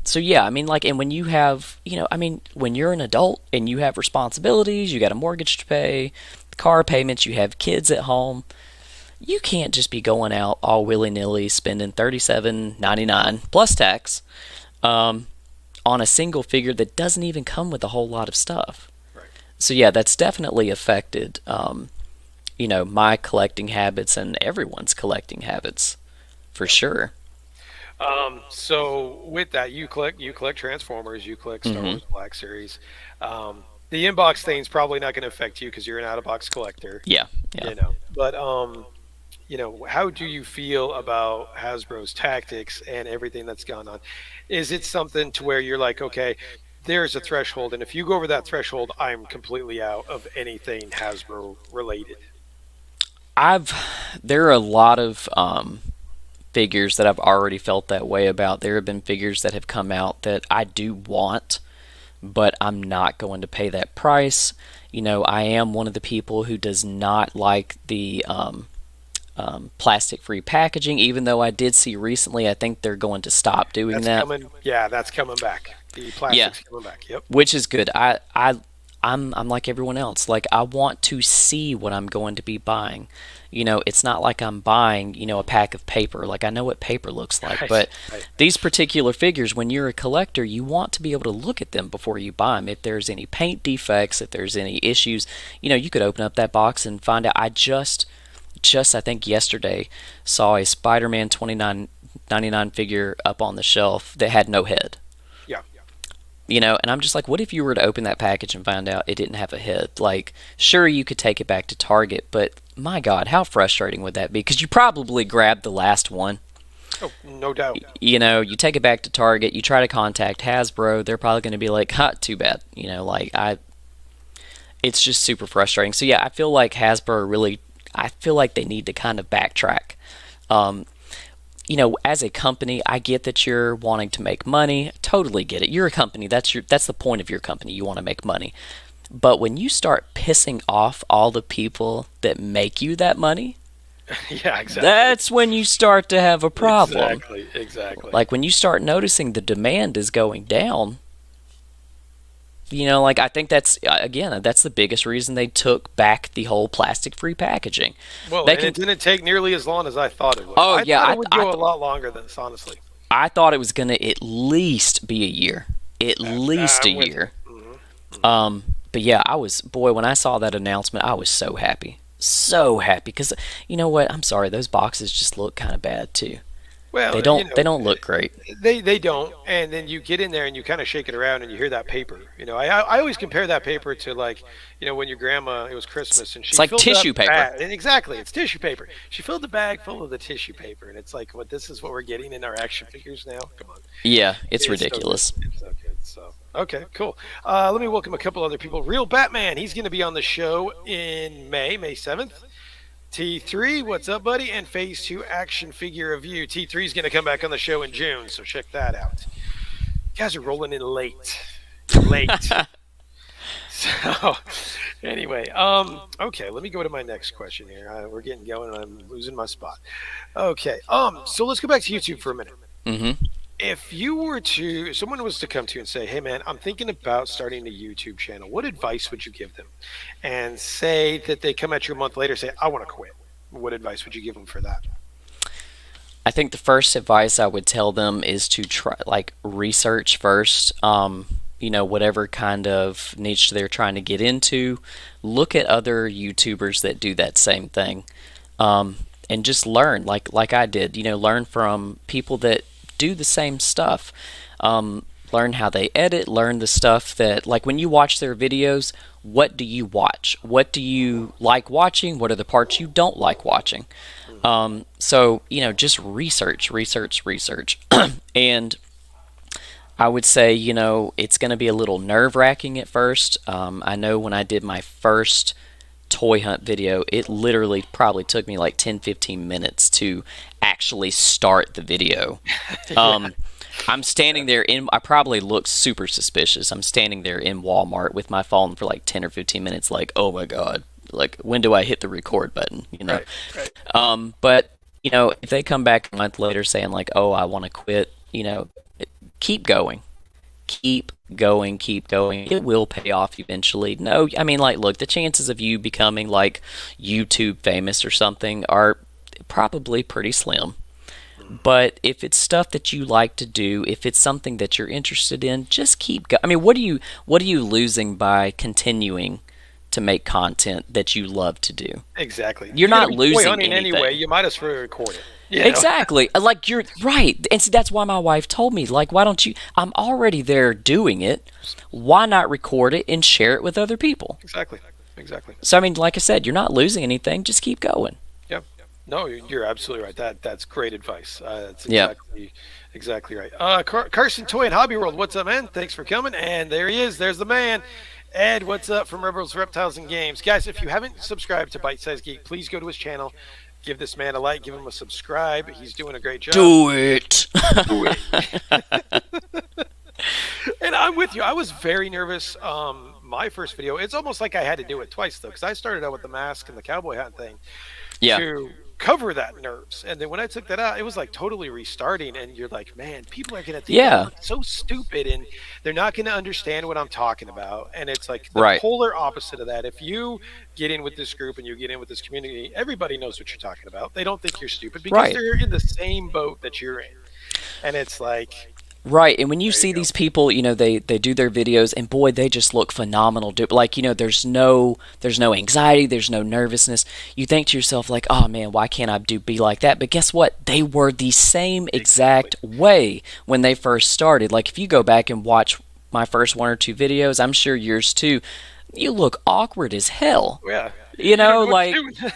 So yeah, I mean, like, and when you have, I mean, when you're an adult and you have responsibilities, you got a mortgage to pay, car payments, you have kids at home, you can't just be going out all willy-nilly spending 37.99 plus tax um, on a single figure that doesn't even come with a whole lot of stuff. Right. So yeah, that's definitely affected my collecting habits and everyone's collecting habits for Yep. sure. So with that, you collect Transformers, you collect Star Hmm. Wars Black Series. The inbox thing's probably not going to affect you because you're an out of box collector, Yeah, yeah. But how do you feel about Hasbro's tactics and everything that's gone on? Is it something to where you're like, okay, there's a threshold, and if you go over that threshold, I'm completely out of anything Hasbro related? I've there are a lot of figures that I've already felt that way about. There have been figures that have come out that I do want, but I'm not going to pay that price. I am one of the people who does not like the plastic-free packaging, even though I did see recently, I think they're going to stop doing That's that. coming. Yeah, that's coming back. The Yeah, plastic's coming back. Yep. which is good. I I'm like everyone else. Like I want to see what I'm going to be buying. It's not like I'm buying, a pack of paper. Like I know what paper looks like, Right. but Right. these particular figures, when you're a collector, you want to be able to look at them before you buy them. If there's any paint defects, if there's any issues, you could open up that box and find out. I just I think yesterday saw a Spider-Man 29.99 figure up on the shelf that had no head. Yeah. And I'm just like, what if you were to open that package and find out it didn't have a head? Like, sure, you could take it back to Target, but my God, how frustrating would that be? Because you probably grabbed the last one. Oh, no doubt. You take it back to Target, you try to contact Hasbro, they're probably going to be like, "Ha, too bad." It's just super frustrating. So yeah, I feel like Hasbro really, I feel like they need to kind of backtrack. Um, as a company, I get that you're wanting to make money. Totally get it. You're a company. That's the point of your company. You want to make money. But when you start pissing off all the people that make you that money, Yeah, exactly. that's when you start to have a problem. Exactly. Exactly. Like when you start noticing the demand is going down, like I think that's the biggest reason they took back the whole plastic-free packaging. Well, They and can it didn't take nearly as long as I thought it would. Oh I yeah, thought it would go a lot longer than this, honestly. I thought it was going to at least be a year. At least a I'm with year. you. But yeah, boy, when I saw that announcement, I was so happy. So happy cuz you know what? I'm sorry, those boxes just look kind of bad too. They Well, don't they don't look great. they don't, and then you get in there and you kind of shake it around and you hear that paper. I always compare that paper to, like, when your grandma, it was Christmas and It's she like filled that tissue paper. bag. And exactly, it's tissue paper. She filled the bag full of the tissue paper, and it's like, what, this is what we're getting in our action figures now? Come on. Yeah, it's It's so good. ridiculous. It's so good. So okay, cool. Let me welcome a couple other people. Real Batman, he's going to be on the show in May 7th. T3, what's up, buddy? And Phase 2 action figure review. T3 is going to come back on the show in June, so check that out. You guys are rolling in late. Late. So, anyway, okay, let me go to my next question here. We're getting going, and I'm losing my spot. Okay, so let's go back to YouTube for a minute. Mhm. If someone was to come to you and say, "Hey, man, I'm thinking about starting a YouTube channel," what advice would you give them? And say that they come at you a month later, say, "I want to quit." What advice would you give them for that? I think the first advice I would tell them is to try like research first. Whatever kind of niche they're trying to get into, look at other YouTubers that do that same thing, and just learn like I did. Learn from people that do the same stuff. Learn how they edit. Learn the stuff that, like, when you watch their videos, what do you watch? What do you like watching? What are the parts you don't like watching? So just research, research, research, and I would say, it's going to be a little nerve-wracking at first. I know when I did my first toy hunt video, it literally probably took me like 10, 15 minutes to actually start the video. Yeah. I'm standing there I probably look super suspicious. I'm standing there in Walmart with my phone for like 10 or 15 minutes, like, oh my God, like, when do I hit the record button? Right. Right. But, if they come back a month later saying like, oh, I want to quit, keep going. Keep going, keep going. It will pay off eventually. No, I mean, like, look, the chances of you becoming like YouTube famous or something are probably pretty slim. But if it's stuff that you like to do, if it's something that you're interested in, just keep going. I mean, what are you losing by continuing to make content that you love to do? Exactly. You're You're not gonna be toy losing hunting anyway. anything. You might as well record it. Exactly. Like, you're right. And see, that's why my wife told me, like, why don't you? I'm already there doing it. Why not record it and share it with other people? Exactly. Exactly. So, I mean, like I said, you're not losing anything. Just keep going. Yep. No, you're absolutely right. That's great advice. That's Yeah. exactly right. Carson Toy and Hobby World, what's up, man? Thanks for coming. And there he is. There's the man. Ed, what's up from Rebels, Reptiles, and Games? Guys, if you haven't subscribed to Size Geek, please go to his channel. Give this man a like. Give him a subscribe. He's doing a great job. Do it. Do it. And I'm with you. I was very nervous. My first video, it's almost like I had to do it twice, though, because I started out with the mask and the cowboy hat thing Yeah. to cover that nerves. And then when I took that out, it was like totally restarting. And you're like, man, people are going to think I Yeah. look so stupid and they're not going to understand what I'm talking about. And it's like the Right. polar opposite of that. If you get in with this group and you get in with this community, everybody knows what you're talking about. They don't think you're stupid because Right. they're in the same boat that you're in. And it's like, Right, and when you there you see go. these people, they do their videos, and boy, they just look phenomenal. Like, there's no anxiety, there's no nervousness. You think to yourself like, oh man, why can't I be like that? But guess what? They were the same Exactly. exact way when they first started. Like, if you go back and watch my first one or two videos, I'm sure yours too, you look awkward as hell. Yeah. You don't know what Like, you're doing.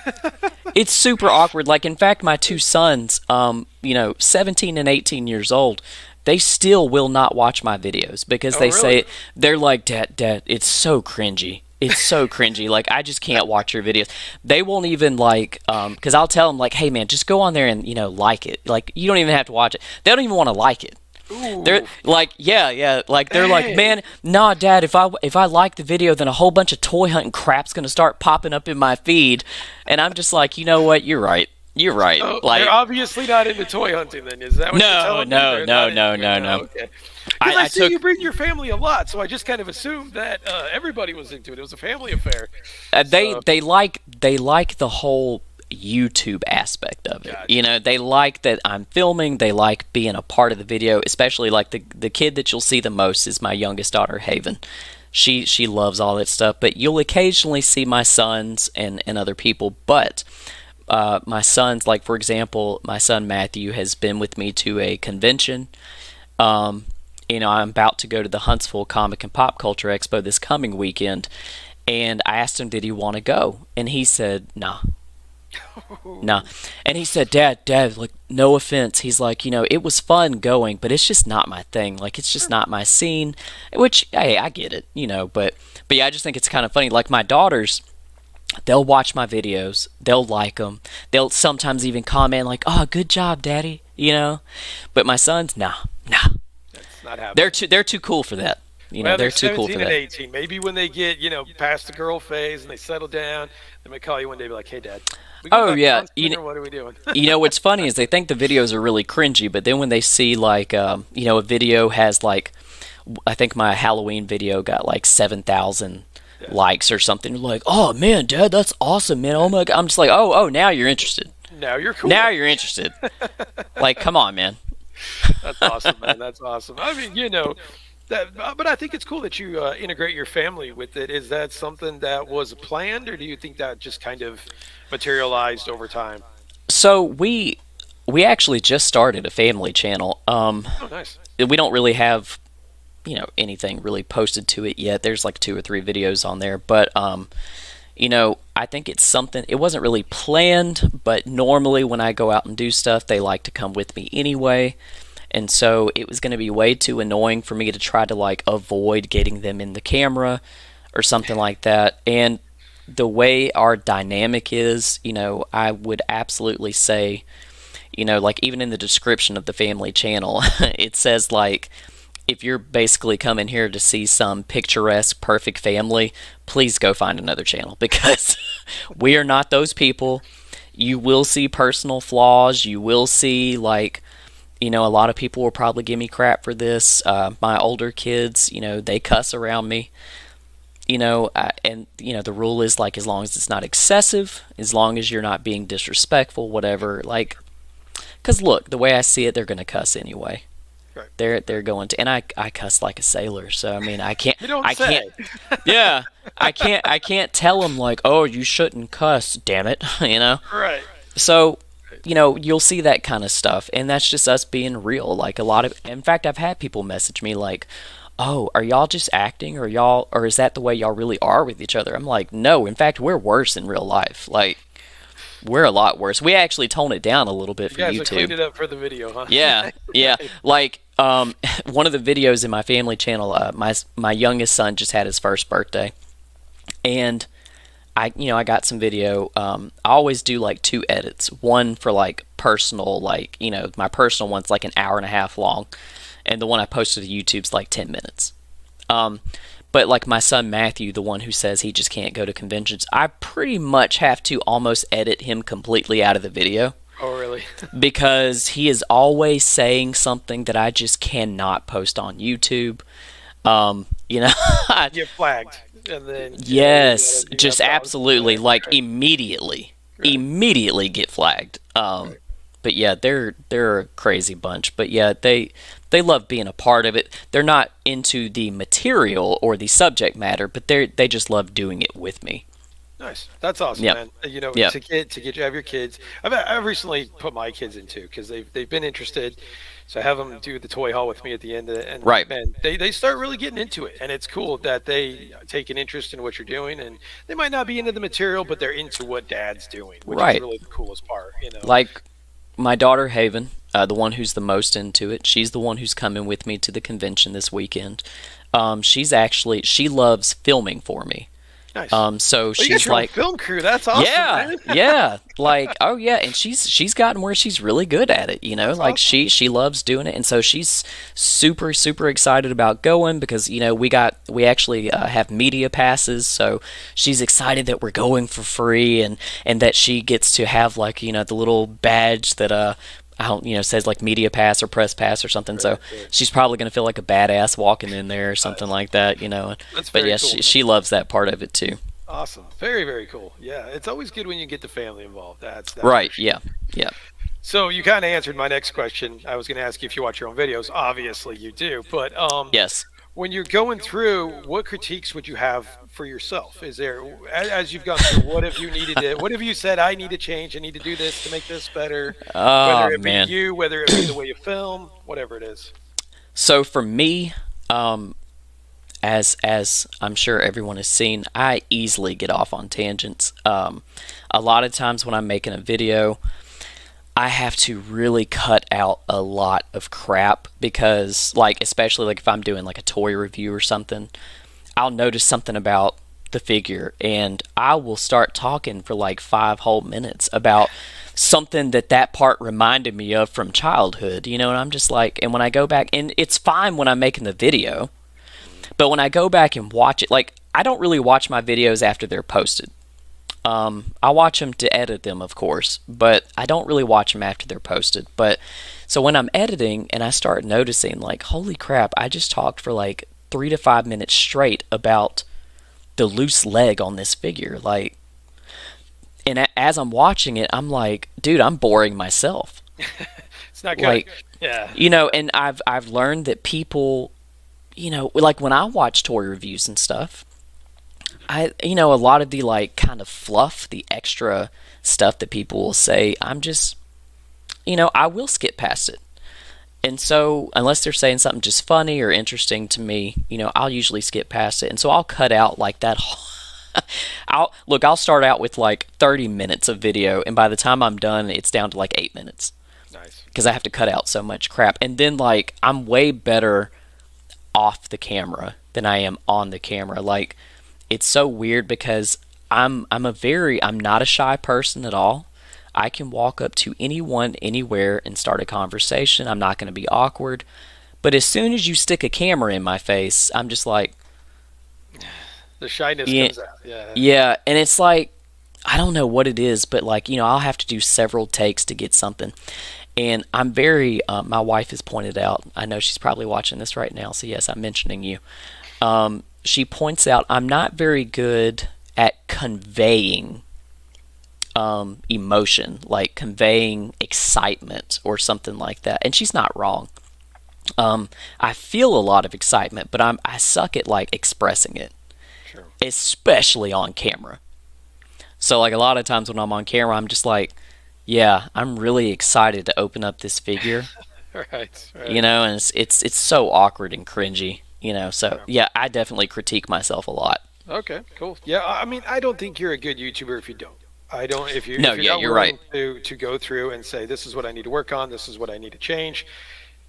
it's super awkward. Like, in fact, my two sons, 17 and 18 years old, they still will not watch my videos because Oh, they really? say, they're like, Dad, it's so cringy. It's so cringy. Like, I just can't watch your videos. They won't even like, because I'll tell them like, hey man, just go on there and like it. Like, you don't even have to watch it. They don't even want to like it. They're Ooh. like, yeah, like they're like, Dang. man, nah, Dad. If I like the video, then a whole bunch of toy hunting crap's gonna start popping up in my feed, and I'm just like, you know what? You're right. You're right. Oh, they're Like, obviously not into toy hunting then. Is that what you're no, telling me? no, They're no, not no, into it? no, No, no. okay. Because I I see took you bring your family a lot, so I just kind of assumed that everybody was into it. It was a family affair. they So, they like the whole YouTube aspect of it. gotcha. They like that I'm filming. They like being a part of the video. Especially like the kid that you'll see the most is my youngest daughter, Haven. She loves all that stuff. But you'll occasionally see my sons and other people. But my sons, like for example, my son Matthew has been with me to a convention. Um, I'm about to go to the Huntsville Comic and Pop Culture Expo this coming weekend, and I asked him, did he want to go? And he said, nah, nah. And he said, Dad, like, no offense. He's like, it was fun going, but it's just not my thing. Like, it's just not my scene. Which, hey, I get it, but yeah, I just think it's kind of funny. Like my daughters, they'll watch my videos, they'll like them, they'll sometimes even comment like, "Oh, good job, Daddy," But my sons, nah, nah, It's not happening. they're too cool for that. Well, they're They're too cool for 17 and that. 18. Maybe when they get, past the girl phase and they settle down, they might call you one day and be like, hey, Dad, we go Oh back to yeah, hunting or what are we doing? what's funny is they think the videos are really cringy, but then when they see like, a video has like, I think my Halloween video got like 7,000 Yeah. likes or something. They're like, oh man, Dad, that's awesome, man. Oh my God. I'm just like, oh, now you're interested. Now you're cool. Now you're interested. Like, come on, man. That's awesome, man. That's awesome. I mean, but I think it's cool that you integrate your family with it. Is that something that was planned, or do you think that just kind of materialized over time? So we actually just started a family channel. Oh, nice. We don't really have anything really posted to it yet. There's like 2 or 3 videos on there, but I think it's something. It wasn't really planned, but normally when I go out and do stuff, they like to come with me anyway. And so it was going to be way too annoying for me to try to like avoid getting them in the camera or something like that. And the way our dynamic is, I would absolutely say, like even in the description of the family channel, it says like, if you're basically coming here to see some picturesque, perfect family, please go find another channel because we are not those people. You will see personal flaws. You will see like, a lot of people will probably give me crap for this. My older kids, they cuss around me. And the rule is like as long as it's not excessive, as long as you're not being disrespectful, whatever. Like, because look, the way I see it, they're gonna cuss anyway. Right. They're going to, and I cuss like a sailor, so I mean You don't I say. can't, yeah, I can't tell them like, oh, you shouldn't cuss, damn it, Right. So, you'll see that kind of stuff, and that's just us being real. Like in fact, I've had people message me like, oh, are y'all just acting, or is that the way y'all really are with each other? I'm like, no, in fact, we're worse in real life. Like, we're a lot worse. We actually tone it down a little bit You for guys have cleaned YouTube. it up for the video, huh? Yeah, yeah. Right. Like, one of the videos in my family channel, my youngest son just had his first birthday, and I got some video. I always do like 2 edits. One for like personal, like my personal one's like an hour and a half long, and the one I posted to YouTube's like 10 minutes. But like my son Matthew, the one who says he just can't go to conventions, I pretty much have to almost edit him completely out of the video Oh, really? because he is always saying something that I just cannot post on YouTube. You know, Get flagged, and then yes, you just gotta do that. absolutely, like Right. Right. immediately get flagged. But yeah, they're a crazy bunch. But yeah, they love being a part of it. They're not into the material or the subject matter, but they just love doing it with me. Nice. That's awesome, Yep. man. Yep. To get you have your kids. I've recently put my kids into because they've been interested. So I have them do the toy haul with me at the end, and Right. man, they start really getting into it, and it's cool that they take an interest in what you're doing, and they might not be into the material, but they're into what Dad's doing, which is Right. really the coolest part, you know. Like my daughter Haven, the one who's the most into it. She's the one who's coming with me to the convention this weekend. She loves filming for me. Nice. So Well, you got she's your own like, film crew. That's awesome, yeah, man. yeah, like, oh yeah, and she's gotten where she's really good at it, you know, That's like awesome. she loves doing it, and so she's super excited about going because we actually have media passes, so she's excited that we're going for free and that she gets to have like the little badge that I don't, says like media pass or press pass or something. So Right, right. she's probably gonna feel like a badass walking in there or something Nice. like that, That's But very yeah, cool, man. she loves that part of it too. Awesome. Very, very cool. Yeah, it's always good when you get the family involved. That's for Right? sure. Yeah. Yeah. So you kind of answered my next question. I was going to ask you if you watch your own videos. Obviously, you do. But Yes. when you're going through, what critiques would you have for yourself? Is there, as you've gone through, what have you needed to, what have you said, I need to change, I need to do this to make this better? Whether Oh it be man. you, whether it be the way you film, whatever it is. So for me, as I'm sure everyone has seen, I easily get off on tangents. A lot of times when I'm making a video, I have to really cut out a lot of crap because, like, especially like if I'm doing like a toy review or something, I'll notice something about the figure and I will start talking for like 5 whole minutes about something that part reminded me of from childhood, and I'm just like, and when I go back, and it's fine when I'm making the video, but when I go back and watch it, like, I don't really watch my videos after they're posted. I watch them to edit them, of course, but I don't really watch them after they're posted. But so when I'm editing and I start noticing, like, holy crap, I just talked for like 3 to 5 minutes straight about the loose leg on this figure. Like, and as I'm watching it, I'm like, dude, I'm boring myself. It's not good. Like, Yeah. and I've learned that people, like when I watch toy reviews and stuff, a lot of the like kind of fluff, the extra stuff that people will say, I'm just, I will skip past it. And so, unless they're saying something just funny or interesting to me, I'll usually skip past it. And so I'll cut out like that whole I'll start out with like 30 minutes of video, and by the time I'm done, it's down to like 8 minutes Nice. because I have to cut out so much crap. And then like I'm way better off the camera than I am on the camera. Like, it's so weird because I'm not a shy person at all. I can walk up to anyone anywhere and start a conversation. I'm not going to be awkward. But as soon as you stick a camera in my face, I'm just like, The shyness yeah, comes out. Yeah. yeah, and it's like, I don't know what it is, but like, I'll have to do several takes to get something. And I'm very, my wife has pointed out, I know she's probably watching this right now, so yes, I'm mentioning you. She points out I'm not very good at conveying emotion, like conveying excitement or something like that. And she's not wrong. I feel a lot of excitement, but I suck at like expressing it, Sure. especially on camera. So like a lot of times when I'm on camera, I'm just like, yeah, I'm really excited to open up this figure, Right. Right. and it's so awkward and cringy, So Yeah. yeah, I definitely critique myself a lot. Okay, cool. Yeah, I mean, I don't think you're a good YouTuber if you don't. I don't No, if you're yeah, not you're right. willing to go through and say this is what I need to work on, this is what I need to change.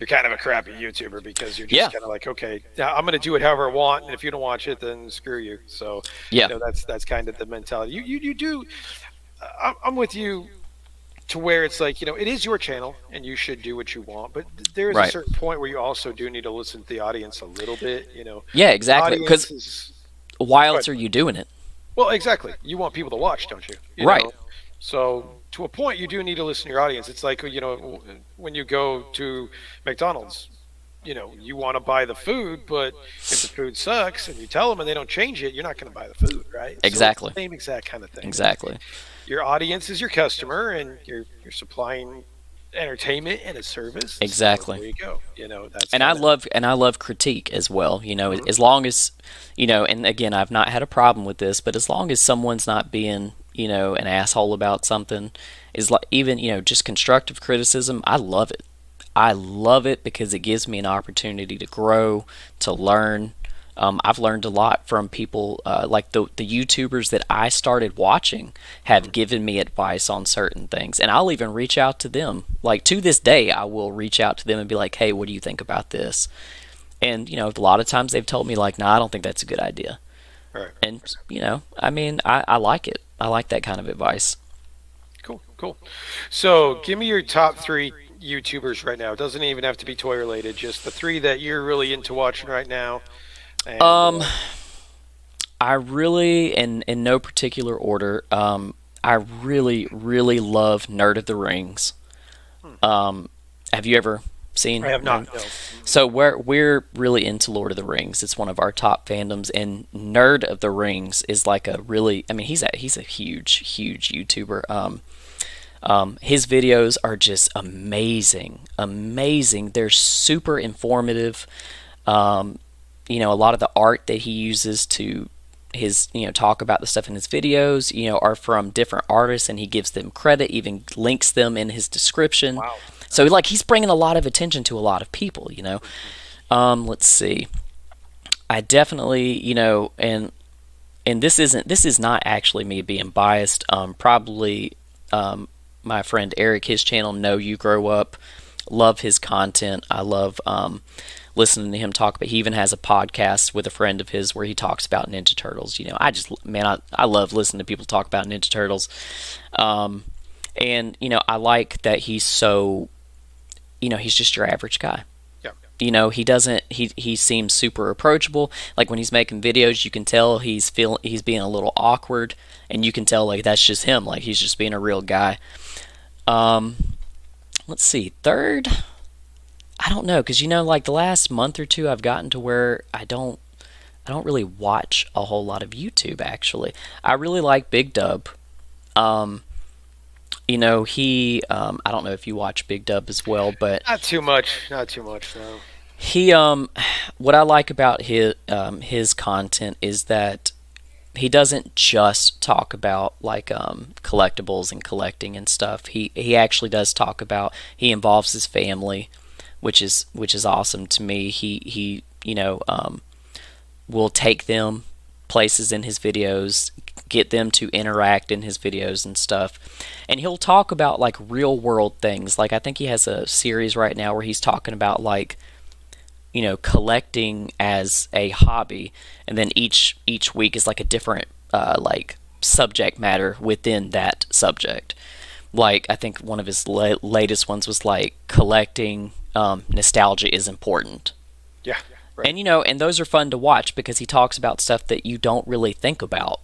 You're kind of a crappy YouTuber because you're Yeah, just kind of like, okay, now I'm going to do it however I want, and if you don't watch it, then screw you. So, yeah, that's kind of the mentality. You do. I'm with you to where it's like, it is your channel and you should do what you want, but there is a Right. certain point where you also do need to listen to the audience a little bit. Yeah, The exactly. audience Because is. why Go else ahead. are you doing it? Well, exactly. You want people to watch, don't you? Right. So to a point, you do need to listen to your audience. It's like, when you go to McDonald's, you want to buy the food, but if the food sucks and you tell them and they don't change it, you're not going to buy the food, right? So it's Exactly. the same exact kind of thing. Exactly. Your audience is your customer, and you're supplying entertainment and a service. So Exactly. there you go. That's And kind of. I love critique as well. Mhm. As long as and again, I've not had a problem with this, but as long as someone's not being an asshole about something, is like even just constructive criticism. I love it. I love it because it gives me an opportunity to grow, to learn. I've learned a lot from people like the YouTubers that I started watching have given me advice on certain things, and I'll even reach out to them. Like to this day, I will reach out to them and be like, "Hey, what do you think about this?" And a lot of times they've told me like, "No, I don't think that's a good idea." Right. And I mean, I like it. I like that kind of advice. Cool. Cool. So give me your top three YouTubers right now. It doesn't even have to be toy related. Just the three that you're really into watching right now. And Um, I really, in no particular order, I really, really love Nerd of the Rings. hmm, Have you ever seen I have Nerd? not. No. So we're really into Lord of the Rings. It's one of our top fandoms, and Nerd of the Rings is like a really. I mean, he's a huge YouTuber. His videos are just amazing, amazing. They're super informative. A lot of the art that he uses to his talk about the stuff in his videos are from different artists, and he gives them credit, even links them in his description. Wow. So Nice. like he's bringing a lot of attention to a lot of people. Let's see. I definitely, and this is not actually me being biased. Probably my friend Eric, his channel Know You Grow Up. Love his content. I love listening to him talk. But he even has a podcast with a friend of his where he talks about Ninja Turtles. I love listening to people talk about Ninja Turtles. And I like that he's so he's just your average guy. Yeah. He doesn't he seems super approachable. Like when he's making videos, you can tell he's being a little awkward, and you can tell like that's just him, like he's just being a real guy. um let's see, third, I don't know, because like the last month or two I've gotten to where I don't really watch a whole lot of YouTube actually. I really like Big Dub. um he I don't know if you watch Big Dub as well, but Not too much. Not too much. No. he what I like about his content is that he doesn't just talk about like collectibles and collecting and stuff. He actually does talk about, he involves his family, which is awesome to me. He will take them places in his videos, get them to interact in his videos and stuff. And he'll talk about like real world things. Like I think he has a series right now where he's talking about like collecting as a hobby, and then each week is like a different like subject matter within that subject. Like I think one of his latest ones was like collecting nostalgia is important. Yeah. Right. And those are fun to watch because he talks about stuff that you don't really think about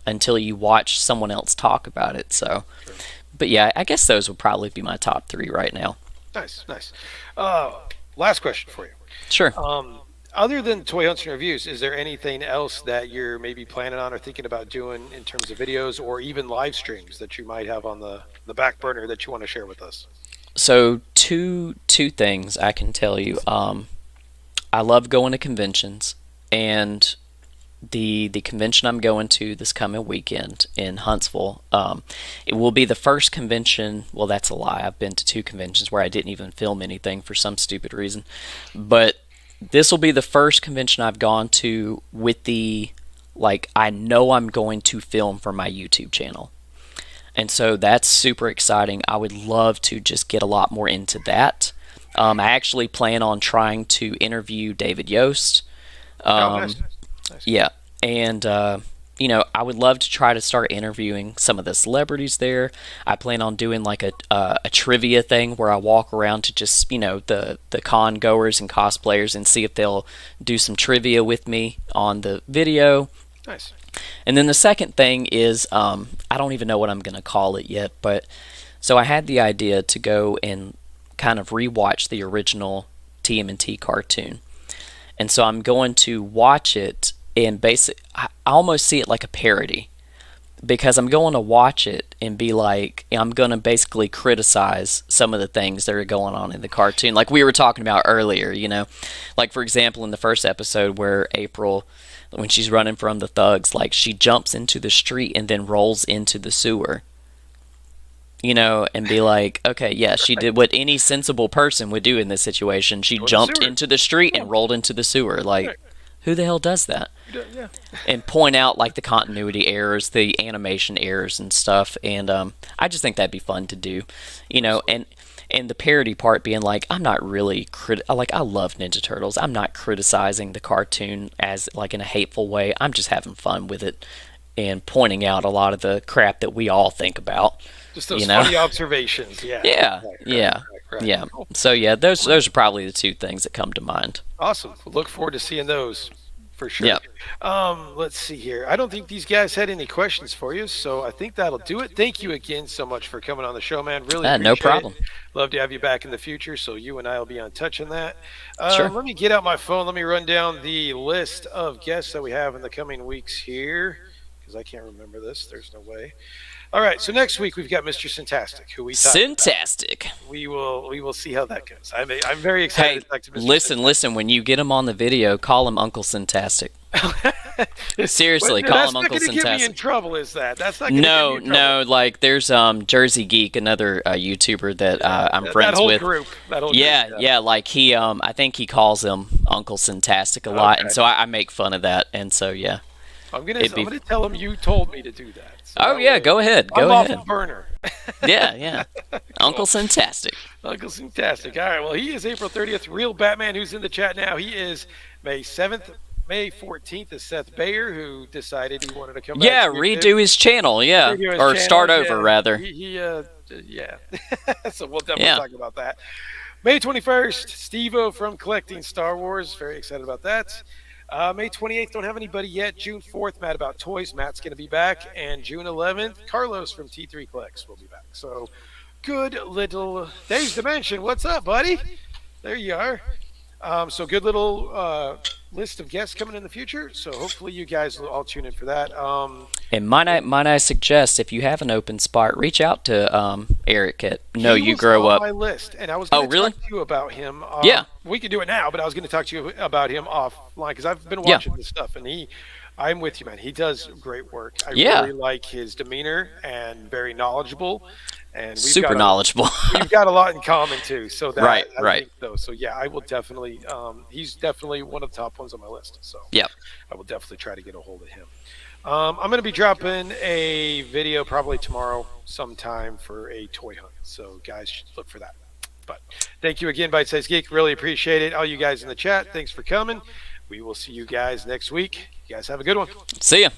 until you watch someone else talk about it. So, Sure. but yeah, I guess those would probably be my top three right now. Nice. Nice. Uh, Last question for you. Sure. Other than toy hunts and reviews, is there anything else that you're maybe planning on or thinking about doing in terms of videos or even live streams that you might have on the back burner that you want to share with us? So two things I can tell you. I love going to conventions, and the convention I'm going to this coming weekend in Huntsville, it will be the first convention. Well, that's a lie. I've been to two conventions where I didn't even film anything for some stupid reason, but this will be the first convention I've gone to with the like I know I'm going to film for my YouTube channel. And so that's super exciting. I would love to just get a lot more into that. I actually plan on trying to interview David Yost. Oh, Um, nice. Nice. yeah, and I would love to try to start interviewing some of the celebrities there. I plan on doing like a trivia thing where I walk around to just the con goers and cosplayers and see if they'll do some trivia with me on the video. Nice. And then the second thing is I don't even know what I'm gonna call it yet, but so I had the idea to go and kind of rewatch the original TMNT cartoon. And so I'm going to watch it and I almost see it like a parody, because I'm going to watch it and be like, I'm going to basically criticize some of the things that are going on in the cartoon, like we were talking about earlier, like for example in the first episode where April, when she's running from the thugs, like she jumps into the street and then rolls into the sewer. And be like, okay, yeah, she did what any sensible person would do in this situation. She jumped into the street and rolled into the sewer. Like, who the hell does that? Yeah. And point out like the continuity errors, the animation errors and stuff. And I just think that'd be fun to do, and the parody part being like, I'm not really I love Ninja Turtles. I'm not criticizing the cartoon as like in a hateful way. I'm just having fun with it and pointing out a lot of the crap that we all think about. Just those funny observations. Yeah. Yeah. So yeah, those are probably the two things that come to mind. Awesome. We'll look forward to seeing those for sure. Yep. Let's see here. I don't think these guys had any questions for you, so I think that'll do it. Thank you again so much for coming on the show, man. Really appreciate no problem. it. Love to have you back in the future, so you and I will be on touch on that. Sure. Let me get out my phone. Let me run down the list of guests that we have in the coming weeks here, because I can't remember this. There's no way. All right, so next week we've got Mr. Syntastic, who we talked Syntastic. about. We will see how that goes. I'm very excited. Hey, to Mr. listen. When you get him on the video, call him Uncle Syntastic. Seriously, call him Uncle Syntastic. That's not going to get me in trouble, is that? That's not going to get me in trouble. No. Like there's Jersey Geek, another YouTuber that I'm friends with. That whole group. Yeah. Like he, I think he calls him Uncle Syntastic a lot, and so I make fun of that, and so yeah. I'm gonna tell him you told me to do that. So go ahead. I'm off the burner. Yeah. Uncle Syntastic. Uncle Syntastic. All right. Well, he is April 30th. Real Batman, who's in the chat now. He is May 7th. May 14th is Seth Bayer, who decided he wanted to come back. Yeah, redo his channel. Yeah, or start over rather. Yeah. So we'll definitely talk about that. May 21st, Steve-O from Collecting Star Wars. Very excited about that. May 28th, don't have anybody yet. June 4th, Matt About Toys. Matt's going to be back. And June 11th, Carlos from T3 Collects will be back. So good little Dave's Dimension. What's up, buddy? There you are. So good little list of guests coming in the future. So hopefully you guys will all tune in for that. And might I suggest, if you have an open spot, reach out to Eric at No You Grow Up. My list, and I was going to talk to you about him. Yeah, we could do it now, but I was going to talk to you about him offline because I've been watching this stuff, and I'm with you, man. He does great work. I really like his demeanor and very knowledgeable. And super knowledgeable. We've got a lot in common too. So that right. Think, though. So yeah, I will definitely. He's definitely one of the top ones on my list. So yeah, I will definitely try to get a hold of him. I'm going to be dropping a video probably tomorrow sometime for a toy hunt. So guys, look for that. But thank you again, Size Geek. Really appreciate it. All you guys in the chat, thanks for coming. We will see you guys next week. You guys have a good one. See ya.